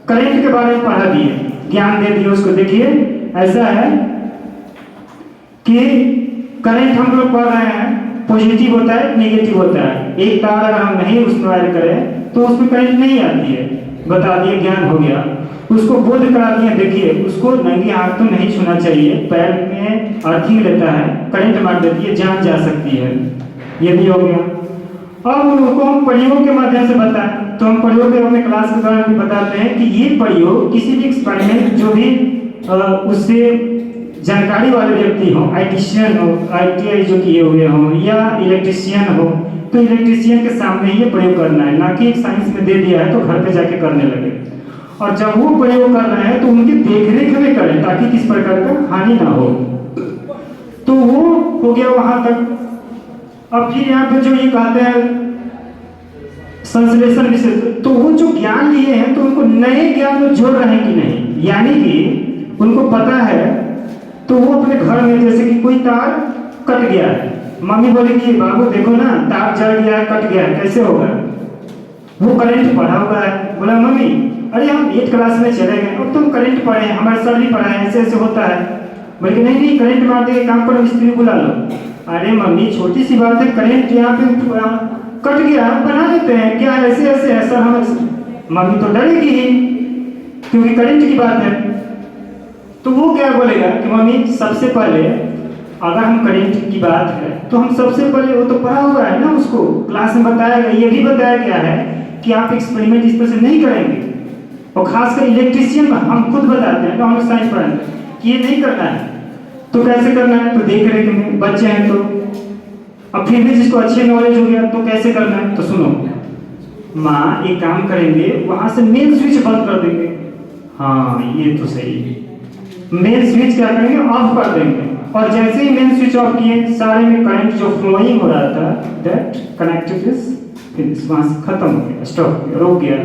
करंट के बारे में पढ़ा दिए, ज्ञान दे दिए उसको। देखिए ऐसा है कि करंट हम लोग पढ़ रहे हैं, पॉजिटिव होता है, नेगेटिव होता है। एक तार अगर हम नहीं उसमें वायर करें तो उसमें करंट नहीं आती है, बता दिए, ज्ञान हो गया। उसको बोध करा दिए, देखिए उसको नंगे हाथ तो नहीं छूना चाहिए, पैर में अर्थिंग लेता है, करंट मार देती है, जान जा सकती है, ये भी हो गया। अब उनको हम प्रयोग के माध्यम से बताएं, तो हम प्रयोग के अपने क्लास के दौरान भी बताते हैं कि ये प्रयोग किसी भी एक्सपेरिमेंट जो भी उससे जानकारी वाले व्यक्ति हो, आईटीशियन हो, ITI जो किए हुए हो, या इलेक्ट्रिशियन हो, तो इलेक्ट्रिशियन के सामने ये प्रयोग करना है, ना कि एक साइंस में दे दिया है तो घर पे जाके करने लगे। और जब वो प्रयोग कर रहे हैं तो उनकी देखरेख में करें ताकि किस प्रकार का हानि ना हो। तो वो हो गया वहां तक। अब फिर यहाँ पे जो ये कहते हैं संश्लेषण विशेष, तो वो जो ज्ञान लिए हैं तो उनको नए ज्ञान में जोड़ रहे हैं कि नहीं, यानी कि उनको पता है तो वो अपने घर में, जैसे कि कोई तार कट गया है, मम्मी बोलेगी बाबू देखो ना तार जल गया है, कट गया है, कैसे होगा। वो करंट पढ़ा हुआ है, बोला मम्मी अरे हम 8 क्लास में चले गए, अब तुम करंट पढ़े हैं, हमारे सर भी पढ़ाए, ऐसे ऐसे होता है। बोले नहीं नहीं करंट मार देंगे, काम पर मिस्त्री बुला लो। अरे मम्मी छोटी सी बात है, करंट यहाँ पे कट गया, हम बना लेते हैं, क्या ऐसे ऐसे है सर हम। मम्मी तो डरेगी ही क्योंकि करंट की बात है। तो वो क्या बोलेगा कि मम्मी सबसे पहले अगर हम करंट की बात है तो हम सबसे पहले, वो तो पढ़ा हुआ है ना, उसको क्लास में बताया गया, ये भी बताया गया है कि आप एक्सपेरिमेंट इस तरह से नहीं करेंगे। और खासकर इलेक्ट्रिशियन में हम खुद बताते हैं, तो हम लोग साइंस पढ़ाते हैं कि ये नहीं करना है, तो कैसे करना है, तो देख रेख में बच्चे हैं तो। अब फिर भी जिसको अच्छी नॉलेज हो गया तो कैसे करना है, तो सुनो माँ एक काम करेंगे, वहां से मेन स्विच बंद कर देंगे। हाँ ये तो सही है, मेन स्विच क्या करेंगे, ऑफ कर देंगे। और जैसे ही मेन स्विच ऑफ किए, सारे में करंट जो फ्लोइंग हो रहा था दैट कनेक्टेड इज फिनिश, वहां से खत्म हो गया, स्टॉप हो गया, रुक गया।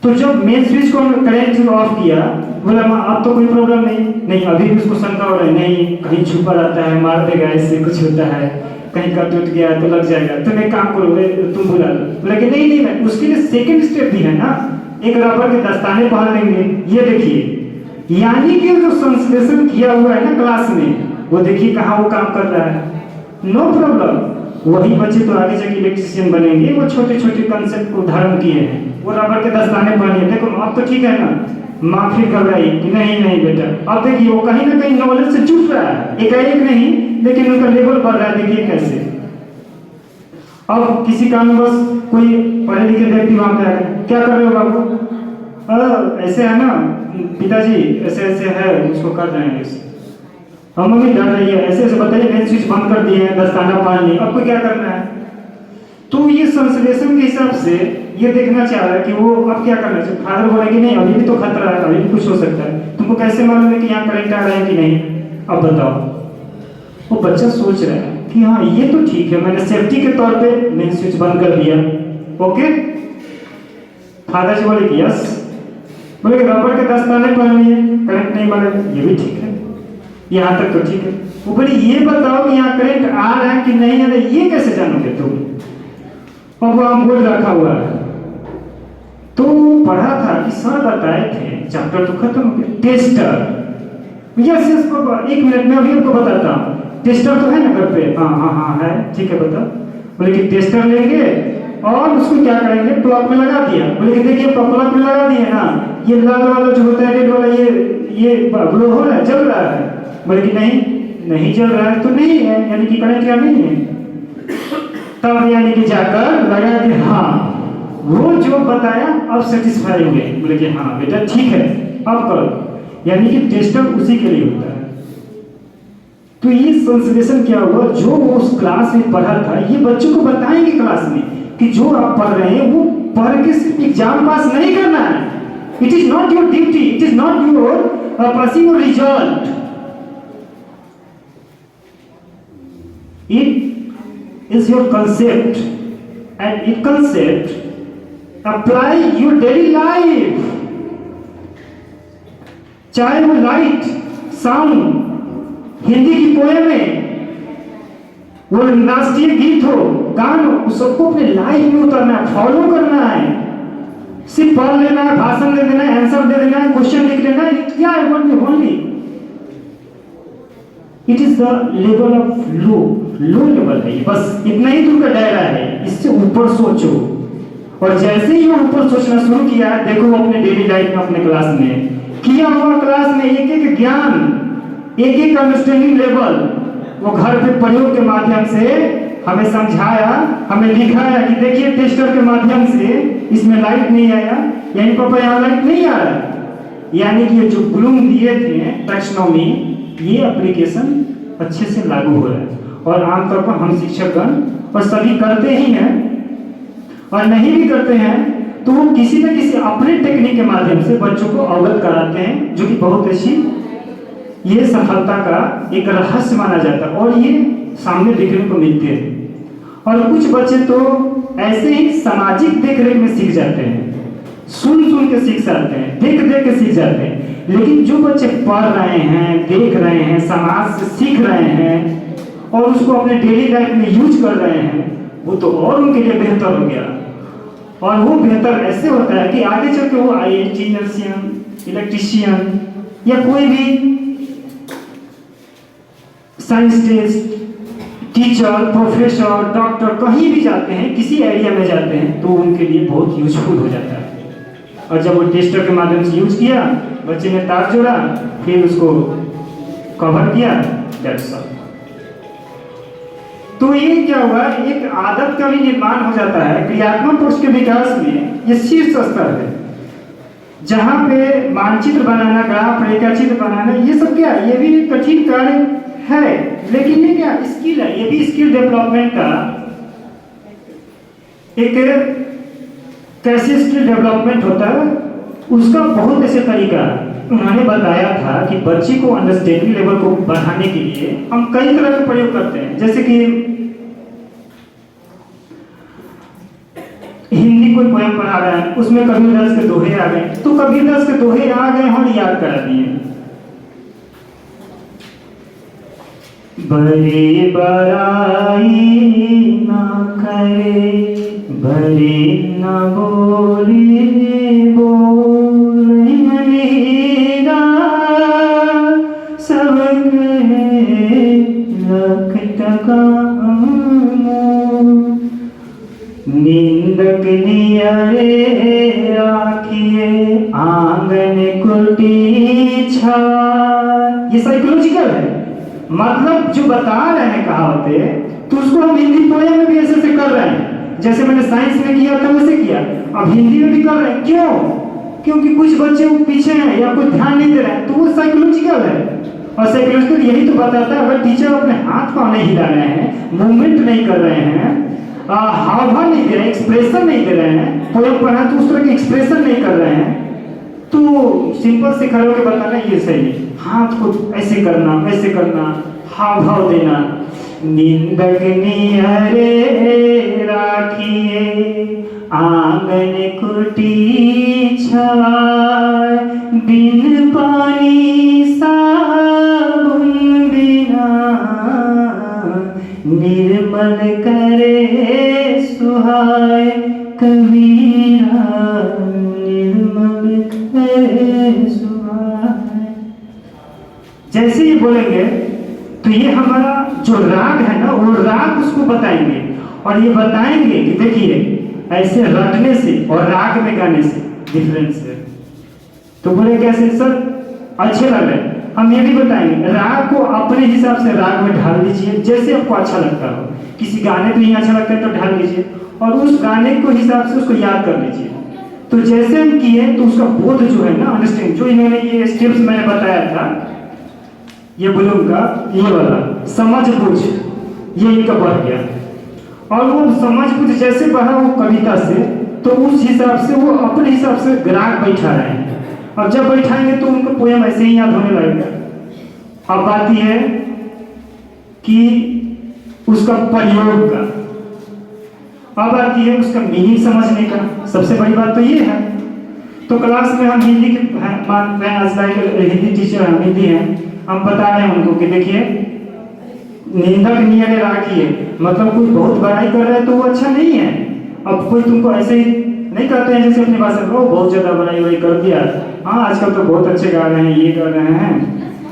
तो जब मेन स्विच को करंट ऑफ किया, बोला अब तो कोई प्रॉब्लम नहीं, नहीं अभी भी उसको शंका हो रहा है, नहीं कहीं छुपा रहता है, मार देगा, इससे कुछ होता है, कहीं कट टूट गया तो लग जाएगा, तुम एक काम करो तुम बुला लो। बोला कि नहीं नहीं, मैं उसके लिए सेकंड स्टेप भी है ना, एक रबर के दस्ताने पहन लेंगे। ये देखिए, यानी कि जो संश्लेषण किया हुआ है ना क्लास में, वो देखिए कहाँ वो काम कर रहा है, नो प्रॉब्लम। वही बच्चे तो आगे जाके इलेक्ट्रिशियन बनेंगे, वो छोटे छोटे कंसेप्ट को धारण किए हैं, वो रबर के दस्ताने पहनिए, देखो अब तो ठीक है ना। माँ फिर घबराई कि नहीं नहीं बेटा, अब देखिए वो कहीं ना कहीं नॉलेज से जुट रहा है, एकाएक नहीं, लेकिन उनका लेवल बढ़ रहा है, देखिए कैसे। अब किसी कारणवश कोई पढ़े लिखे व्यक्ति वहां पे आ गए, क्या कर रहे हो बाबू? ऐसे है ना पिताजी, ऐसे ऐसे है, उसको कर रहे हैं ऐसे। हम मम्मी डर रही है, ऐसे ऐसे बताइए, मेन स्विच बंद कर दिए हैं, दस्ताना पहन लिए, आपको क्या करना है? तो ये संश्लेषण के हिसाब से ये देखना चाह रहा है कि वो अब क्या करना चाहिए। फादर बोले कि नहीं अभी भी तो खतरा है, अभी भी कुछ हो सकता है, तुमको कैसे मालूम है कि यहाँ करंट आ रहा है कि नहीं, अब बताओ। वो बच्चा सोच रहा है कि हाँ ये तो ठीक है, मैंने सेफ्टी के तौर पे मेन स्विच बंद कर दिया, ओके। फादर जी बोले कि यस, बोले कि रबर के दस्ताने पहन लिए, करंट नहीं मारे, ये भी ठीक है, यहाँ तक तो ठीक है। वो बोले ये बताओ कि यहाँ करंट आ रहा है कि नहीं आ रहा है, ये कैसे जानोगे तुम? और वो हम बोल रखा हुआ है, तो पढ़ा था कि सर बताए थे, चैप्टर तो खत्म हो गया, टेस्टर। यस यस पापा, एक मिनट में अभी आपको बताता हूँ, टेस्टर तो है ना घर पे? हाँ हाँ हाँ है, ठीक है बता। बोले कि टेस्टर लेंगे और उसको क्या करेंगे, प्लग में लगा दिया। बोले कि देखिए प्लग में लगा दिए ना, ये लाल वाला जो होता है, रेड वाला, ये ग्लो हो रहा है, जल रहा है। बोले कि नहीं नहीं जल रहा है तो नहीं है, यानी कि करंट क्या नहीं है। तब यानी कि जाकर लगा कि हाँ वो जो बताया अब सेटिस्फाई हुए। बोले कि हाँ बेटा ठीक है अब करो, यानी कि टेस्टर उसी के लिए होता है। तो ये संश्लेषण क्या हुआ, जो वो उस क्लास में पढ़ा था, ये बच्चों को बताएंगे क्लास में कि जो आप पढ़ रहे हैं वो पढ़ के सिर्फ एग्जाम पास नहीं करना है। It is not your duty, it is not your passing your result, it is your concept, and it concept apply your daily life, चाहे वो लाइट साउंड, हिंदी की पोएम है, वो राष्ट्रीय गीत हो, गान हो, सबको अपने लाइफ में उतरना है, फॉलो करना है। सिर्फ पढ़ लेना है, भाषण दे देना है, आंसर दे देना है, क्वेश्चन लिख लेना है, क्या है only it is the level of low level है, बस इतना ही तुमका दायरा है, इससे ऊपर सोचो। और जैसे ही वो ऊपर सोचना शुरू किया, देखो अपने डेली लाइफ में, अपने क्लास में किया हुआ, क्लास में एक एक ज्ञान, एक एक अंडरस्टैंडिंग लेवल वो घर पे प्रयोग के माध्यम से हमें समझाया, हमें लिखाया कि देखिए टेस्टर के माध्यम से इसमें लाइट नहीं आया, यानी पापा यहाँ लाइट नहीं आ रहा, यानी कि ये जो ब्लूम दिए थे टैक्सोनॉमी, ये एप्लीकेशन अच्छे से लागू हो रहा है। और आमतौर पर हम शिक्षकगण और सभी करते ही हैं, और नहीं भी करते हैं तो वो किसी न किसी अपने टेक्निक के माध्यम से बच्चों को अवगत कराते हैं, जो कि बहुत अच्छी ये सफलता का एक रहस्य माना जाता है, और ये सामने देखने को मिलते हैं। और कुछ बच्चे तो ऐसे ही सामाजिक देखरेख में सीख जाते हैं, सुन के सीख जाते हैं, देख के सीख जाते हैं। लेकिन जो बच्चे पढ़ रहे हैं, देख रहे हैं, समाज से सीख रहे हैं और उसको अपने डेली लाइफ में यूज कर रहे हैं, वो तो और उनके लिए बेहतर हो गया। और वो बेहतर ऐसे होता है कि आगे चल के वो IIT नर्सियन, इलेक्ट्रीशियन या कोई भी science test, teacher, professor, doctor, कहीं भी जाते हैं, किसी एरिया में जाते हैं, तो उनके लिए बहुत यूजफुल हो जाता है। और जब वो टेस्टर के माध्यम से यूज किया, बच्चे ने तार जोड़ा, फिर उसको कवर किया, दैट्स ऑल। तो ये क्या हुआ, एक आदत का भी निर्माण हो जाता है। क्रियात्मक कोर्स के विकास में ये शीर्ष स्तर है, जहाँ पे मानचित्र बनाना, ग्राफ, रेखाचित्र बनाना, ये सब क्या है, ये भी एक कठिन कार्य है, लेकिन ये क्या स्किल है, ये भी स्किल डेवलपमेंट का एक, कैसे स्किल डेवलपमेंट होता है उसका बहुत ऐसे तरीका उन्होंने बताया था कि बच्चे को अंडरस्टैंडिंग लेवल को बढ़ाने के लिए हम कई तरह के प्रयोग करते हैं। जैसे कि हिंदी को कोई पोयम पढ़ा रहा है, उसमें कबीरदास के दोहे आ गए, तो कबीरदास के दोहे आ गए और याद करा दिए। बड़े बड़ाई ना करे, बड़े न बोले, बोले मेरा सब लख टका निंदक नियरे राखिए आंगन कुटी छा। ये साइकोलॉजिकल है, मतलब जो बता रहे हैं कहावते, तो उसको हम हिंदी पोएम में भी ऐसे कर रहे हैं, जैसे मैंने साइंस में किया था वैसे किया, अब हिंदी में भी कर रहे हैं। क्यों? क्योंकि कुछ बच्चे वो पीछे हैं या कुछ ध्यान नहीं दे रहे हैं, तो वो साइकोलॉजिकल है। और साइकोलॉजिकल यही तो बताता है, अगर टीचर अपने हाथ पाँव नहीं हिला रहे हैं, मूवमेंट नहीं कर रहे हैं, हाव भाव नहीं दे रहे हैं, एक्सप्रेशन नहीं दे रहे हैं, पोएम पढ़ा तो उस तरह के एक्सप्रेशन नहीं कर रहे हैं, तो सिंपल से खड़े होकर बताना ये सही है, हाथ को ऐसे करना, हाव भाव देना। निंदक नियरे राखिए आंगन कुटी छाय, बिन पानी साबुन बिना निर्मल करे सुहाय, कबीरा निर्मल करे सुहाय। जैसे ही बोलेंगे तो ये हमारा जो राग है ना, वो राग उसको बताएंगे, और ये बताएंगे कि देखिए ऐसे रटने से और राग में गाने से डिफरेंस है। तो बोले कैसे सर, अच्छे लग रहे, हम ये भी बताएंगे राग को अपने हिसाब से राग में ढाल लीजिए, जैसे आपको अच्छा लगता हो। किसी गाने पे ही अच्छा लगता है तो ढाल लीजिए, और उस गाने को हिसाब से उसको याद कर लीजिए। तो जैसे हम किए तो उसका बोध जो है ना, अंडरस्टैंड, जो इन्होंने ये स्टेप्स मैंने बताया था, ये बुलूम का ये वाला समझ बूझ, ये इनका बढ़ गया, और वो समझ बूझ जैसे बढ़ा वो कविता से, तो उस हिसाब से वो अपने हिसाब से राग बैठा रहे हैं। अब जब बैठाएंगे तो उनको पोयम ऐसे ही याद होने लगेगा। अब बात यह है कि उसका प्रयोग का, अब आती है उसका मीनिंग समझने का। सबसे बड़ी बात तो ये है। तो क्लास में हम हिंदी के आज हिंदी टीचर हम हिंदी हैं, हम बता रहे हैं उनको कि देखिए निंदक नियरे राखिए, मतलब कोई बहुत बड़ाई कर रहा है तो वो अच्छा नहीं है। अब कोई तुमको ऐसे ही नहीं करते हैं जैसे अपनी भाषा में बहुत ज्यादा बड़ाई कर दिया, हाँ आजकल तो बहुत अच्छे गा रहे हैं, ये कर रहे हैं,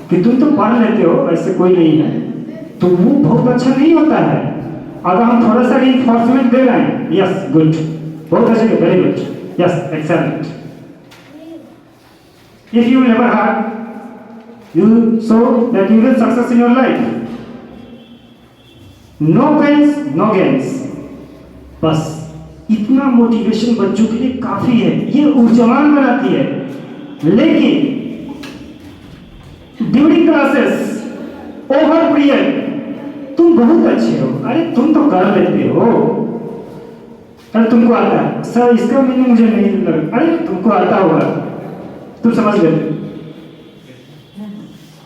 कि तुम तो पढ़ लेते हो, ऐसे कोई नहीं है, तो वो बहुत अच्छा नहीं होता है। अगर हम थोड़ा सा रिइंफोर्समेंट दे रहे हैं, यस गुड, बहुत अच्छे, very good, yes excellent, if you never had, you so that you will success in your life. No pains, no gains. बस इतना मोटिवेशन बच्चों के लिए काफी है, ये ऊर्जावान बनाती है। लेकिन ड्यूरिंग क्लासेस ओवर पीरियड तुम बहुत अच्छे हो, अरे तुम तो कर लेते हो, अरे तुमको आता है सर, इसका मीनिंग मुझे नहीं लगा, अरे तुमको आता होगा, तुम समझ लेते,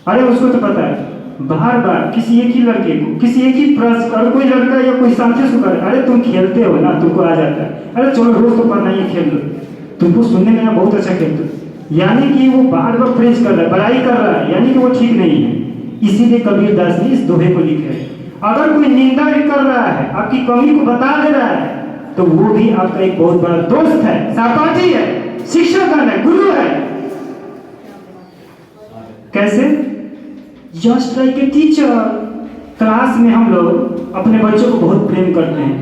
अरे उसको तो पता है। बार बार किसी एक ही लड़के को, किसी एक ही और कोई लड़का या कोई साथी उसको करे, अरे तुम खेलते हो ना, तुमको आ जाता है, अरे चलो रोज तो पढ़ना ही खेल लो, तुमको सुनने में बहुत अच्छा खेलते हो, यानी कि वो बार बार प्रेज कर रहा है, बड़ाई कर रहा है, यानी कि वो ठीक नहीं है। इसीलिए कबीरदास ने इस दोहे को लिखा है। अगर कोई निंदा भी कर रहा है, आपकी कमी को बता दे रहा है, तो वो भी आपका एक बहुत बड़ा दोस्त है, सहपाठी है, शिक्षकगण है, गुरु है। कैसे? Just like a teacher. Class में हम लोग अपने बच्चों को बहुत प्रेम करते हैं,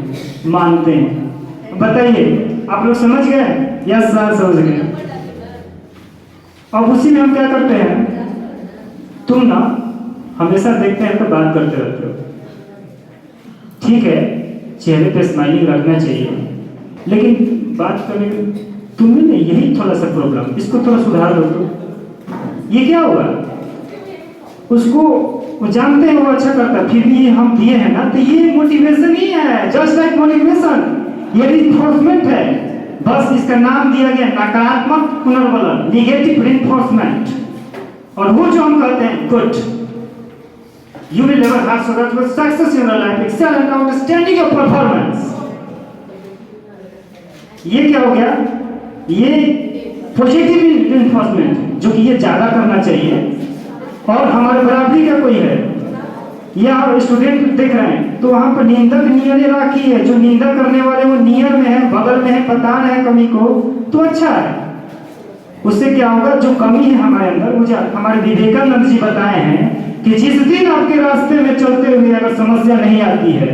मानते हैं। बताइए आप लोग समझ गए? यस सर समझ गए। अब उसी में हम क्या करते हैं, तुम ना हमेशा देखते हैं तो बात करते रहते हो, ठीक है चेहरे पे स्माइलिंग रखना चाहिए, लेकिन बात करने में तुम्हें नहीं, यही थोड़ा सा प्रॉब्लम, इसको थोड़ा सुधार दो। तो ये क्या हुआ, उसको वो जानते हैं वो अच्छा करता है, फिर भी हम दिए हैं ना, तो ये मोटिवेशन ही है, जस्ट लाइक मोटिवेशन, ये रिइंफोर्समेंट है। बस इसका नाम दिया गया नकारात्मक पुनर्बलन, नेगेटिव रिइंफोर्समेंट। और वो जो हम कहते हैं good, you will never have so that with success in your life, excel and outstanding your performance. ये क्या हो गया, ये पॉजिटिव रिइंफोर्समेंट, जो कि ये ज़्यादा करना चाहिए। और हमारे बराबरी का कोई है, ये आप स्टूडेंट देख रहे हैं तो वहाँ पर निंदक नियरे राखी है, जो निंदा करने वाले वो नियर में है, बगल में है, पता है कमी को, तो अच्छा है। उससे क्या होगा, जो कमी है हमारे अंदर, मुझे हमारे विवेकानंद जी बताए हैं कि जिस दिन आपके रास्ते में चलते हुए अगर समस्या नहीं आती है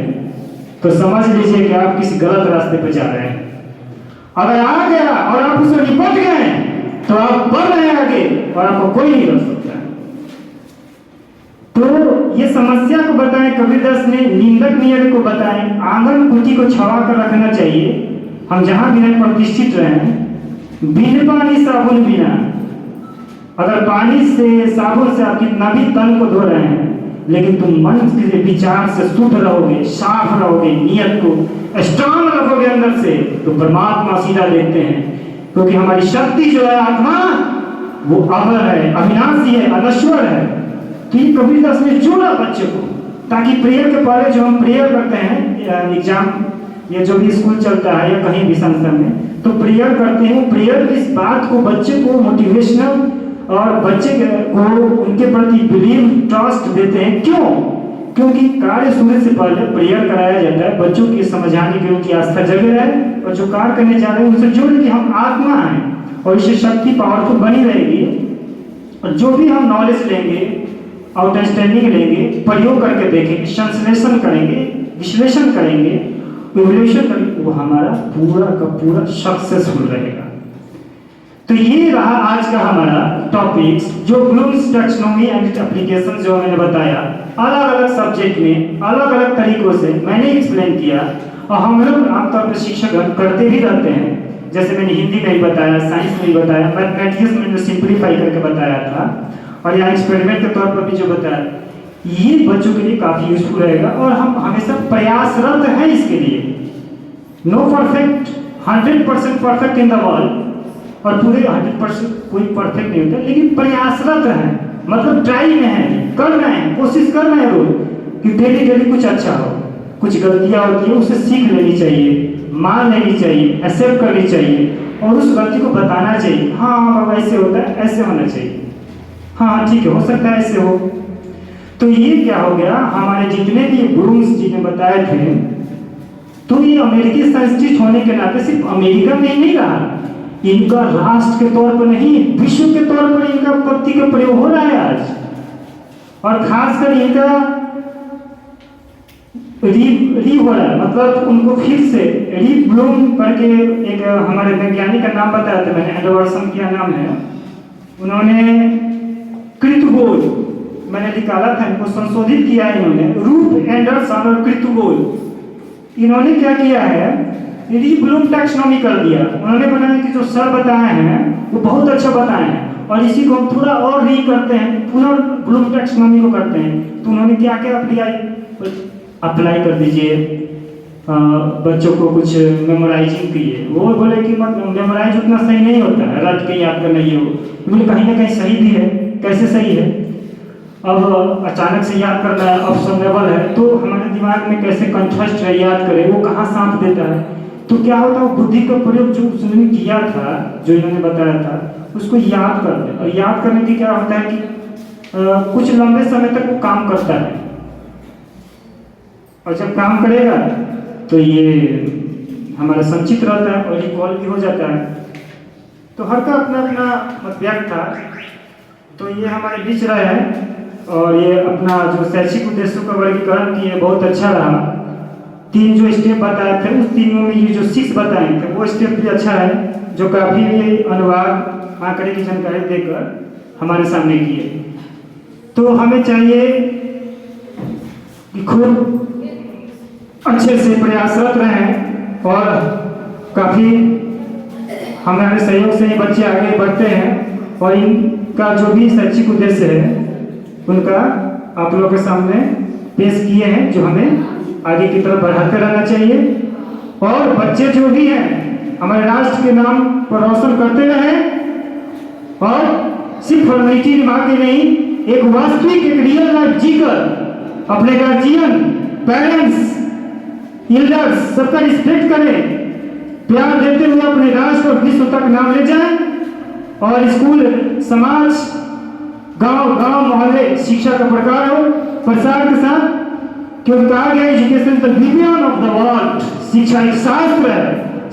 तो समझ लीजिए कि आप किसी गलत रास्ते पर जा रहे हैं। अगर आ गया और आप उससे निपट गए तो आप बढ़ रहे हैं आगे और आपको कोई नहीं रोक सकता। तो ये समस्या को बताएं, कबीरदास ने निंदक नियर को बताएं, आंगन कुटी को छवा कर रखना चाहिए। हम जहां भी रहें प्रतिष्ठित रहें, बिन पानी साबुन बिना, अगर पानी से साबुन से आप कितना भी तन को धो रहे हैं, लेकिन तुम मन के विचार से शुद्ध रहोगे, साफ रहोगे, नियत को स्ट्रांग रखोगे अंदर से, तो परमात्मा सीधा देखते हैं। क्योंकि हमारी शक्ति जो है आत्मा, वो अमर है, अविनाशी है, अनश्वर है। तो ये कबीरदास ने जोड़ा बच्चे को, ताकि प्रेयर के पहले जो हम प्रेयर करते हैं एग्जाम, ये जो भी स्कूल चलता है या कहीं भी संस्था में, तो प्रेयर करते हैं, प्रेयर इस बात को बच्चे को मोटिवेशनल और बच्चे को उनके प्रति बिलीव ट्रस्ट देते हैं। क्यों? क्योंकि कार्य शुरू से पहले प्रेयर कराया जाता है बच्चों की समझाने की, उनकी आस्था जगे रहे, और जो कार्य करने जा रहे हैं उनसे जोड़ कि हम आत्मा हैं और इससे शक्ति पावरफुल बनी रहेगी। और जो भी हम नॉलेज लेंगे, आउटस्टैंडिंग लेंगे, प्रयोग करके देखेंगे, संश्लेषण करेंगे, विश्लेषण करेंगे, इवोल्यूशन करेंगे, वो हमारा पूरा का पूरा सक्सेसफुल रहेगा। तो ये रहा आज का हमारा टॉपिक्स, जो Bloom's taxonomy and its application जो मैंने बताया, अलग अलग सब्जेक्ट में अलग अलग तरीकों से मैंने एक्सप्लेन किया। और हम लोग आमतौर पर शिक्षक करते भी रहते हैं, जैसे मैंने हिंदी में ही बताया, साइंस में ही बताया, मैथमेटिक्स में जो सिंप्लीफाई करके बताया था, और यहाँ एक्सपेरिमेंट के तौर पर भी जो बताया, ये बच्चों के लिए काफ़ी यूजफुल रहेगा। और हम हमेशा प्रयासरत हैं इसके लिए। No perfect, 100% perfect in the world, और पूरे 100% कोई परफेक्ट नहीं होता, लेकिन प्रयासरत हैं, मतलब ट्राई में हैं, कर रहे हैं, कोशिश कर रहे हैं रोज कि डेली डेली कुछ अच्छा हो। कुछ गलतियाँ होती है उसे सीख लेनी चाहिए, मान लेनी चाहिए, एक्सेप्ट करनी चाहिए, और उस गलती को बताना चाहिए। हाँ बाबा ऐसे होता है, ऐसे होना चाहिए, हाँ ठीक है, हो सकता है ऐसे हो। तो ये क्या हो गया, हमारे जितने भी ब्लूम्स जी ने बताए थे, तो ये अमेरिकी साइंटिस्ट होने के नाते सिर्फ अमेरिका में ही नहीं रहा, इनका राष्ट्र के तौर पर नहीं, विश्व के तौर पर इनका पत्ती का प्रयोग हो रहा है आज। और खासकर इनका री हो रहा है, मतलब उनको फिर से रीब्लूम करके एक हमारे वैज्ञानिक का नाम बताया था मैंने, एडवर्सन क्या नाम है, उन्होंने कृतगोल मैंने निकाला था, इनको संशोधित किया है इन्होंने, रूप एंडरसन और कृतगोल। इन्होंने क्या किया है, रीब्लूम टैक्सोनॉमी कर दिया। उन्होंने बनाया कि जो सर बताए हैं वो बहुत अच्छा बताए हैं, और इसी को हम थोड़ा और री करते हैं, पुनर्ब्लूम टैक्सोनॉमी को करते हैं। तो उन्होंने क्या क्या अप्लाई कर दीजिए, बच्चों को कुछ मेमोराइजिंग किए। वो बोले कि मत मेमोराइज उतना सही नहीं होता है, रट के याद करना ये हो, बोले कहीं ना कहीं सही भी है। कैसे सही है, अब अचानक से याद करना है, ऑप्शनेबल है, तो हमारे दिमाग में कैसे कंठस्थ है, याद करें, वो कहाँ साथ देता है। तो क्या होता है, बुद्धि का प्रयोग जो उसने किया था, जो इन्होंने बताया था, उसको याद कर दे। और याद करने की क्या होता है कि कुछ लंबे समय तक वो काम करता है, और जब काम करेगा तो ये हमारा संचित रहता है और रिकॉल भी हो जाता है। तो हर का अपना अपना मतव्यक्त था। तो ये हमारे बीच रहा है, और ये अपना जो शैक्षिक उद्देश्यों का वर्गीकरण किए, बहुत अच्छा रहा। 3 जो स्टेप बताए थे, उस तीनों में ये जो 6 बताए थे, वो स्टेप भी अच्छा है, जो काफ़ी अनुवाद आंकड़े की जानकारी देकर हमारे सामने किए। तो हमें चाहिए कि खूब अच्छे से प्रयासरत रहें, और काफ़ी हमारे सहयोग से ही बच्चे आगे बढ़ते हैं, और इनका जो भी शैक्षिक उद्देश्य है उनका आप लोगों के सामने पेश किए हैं, जो हमें आगे की तरफ बढ़ाते रहना चाहिए। और बच्चे जो भी हैं हमारे राष्ट्र के नाम पर रोशन करते रहें, और सिर्फ फॉर्मेलिटी निभा के नहीं, एक वास्तविक एक रियल लाइफ जीकर अपने गार्जियन, पेरेंट्स, एल्डर्स सबका रिस्पेक्ट करें, प्यार देते हुए अपने राष्ट्र और विश्व तक नाम ले जाएं और स्कूल, समाज, गांव गांव मोहल्ले शिक्षा का प्रसार के साथ, क्योंकि कहा गया एजुकेशन द विज्ञान ऑफ द वर्ल्ड, शिक्षा एक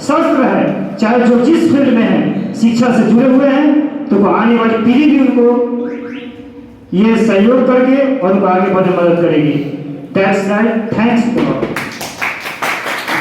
शस्त्र है, चाहे जो जिस फील्ड में है शिक्षा से जुड़े हुए हैं, तो वो आने वाली पीढ़ी भी उनको ये सहयोग करके और उनको आगे बढ़ने में मदद करेगी। That's right, thanks.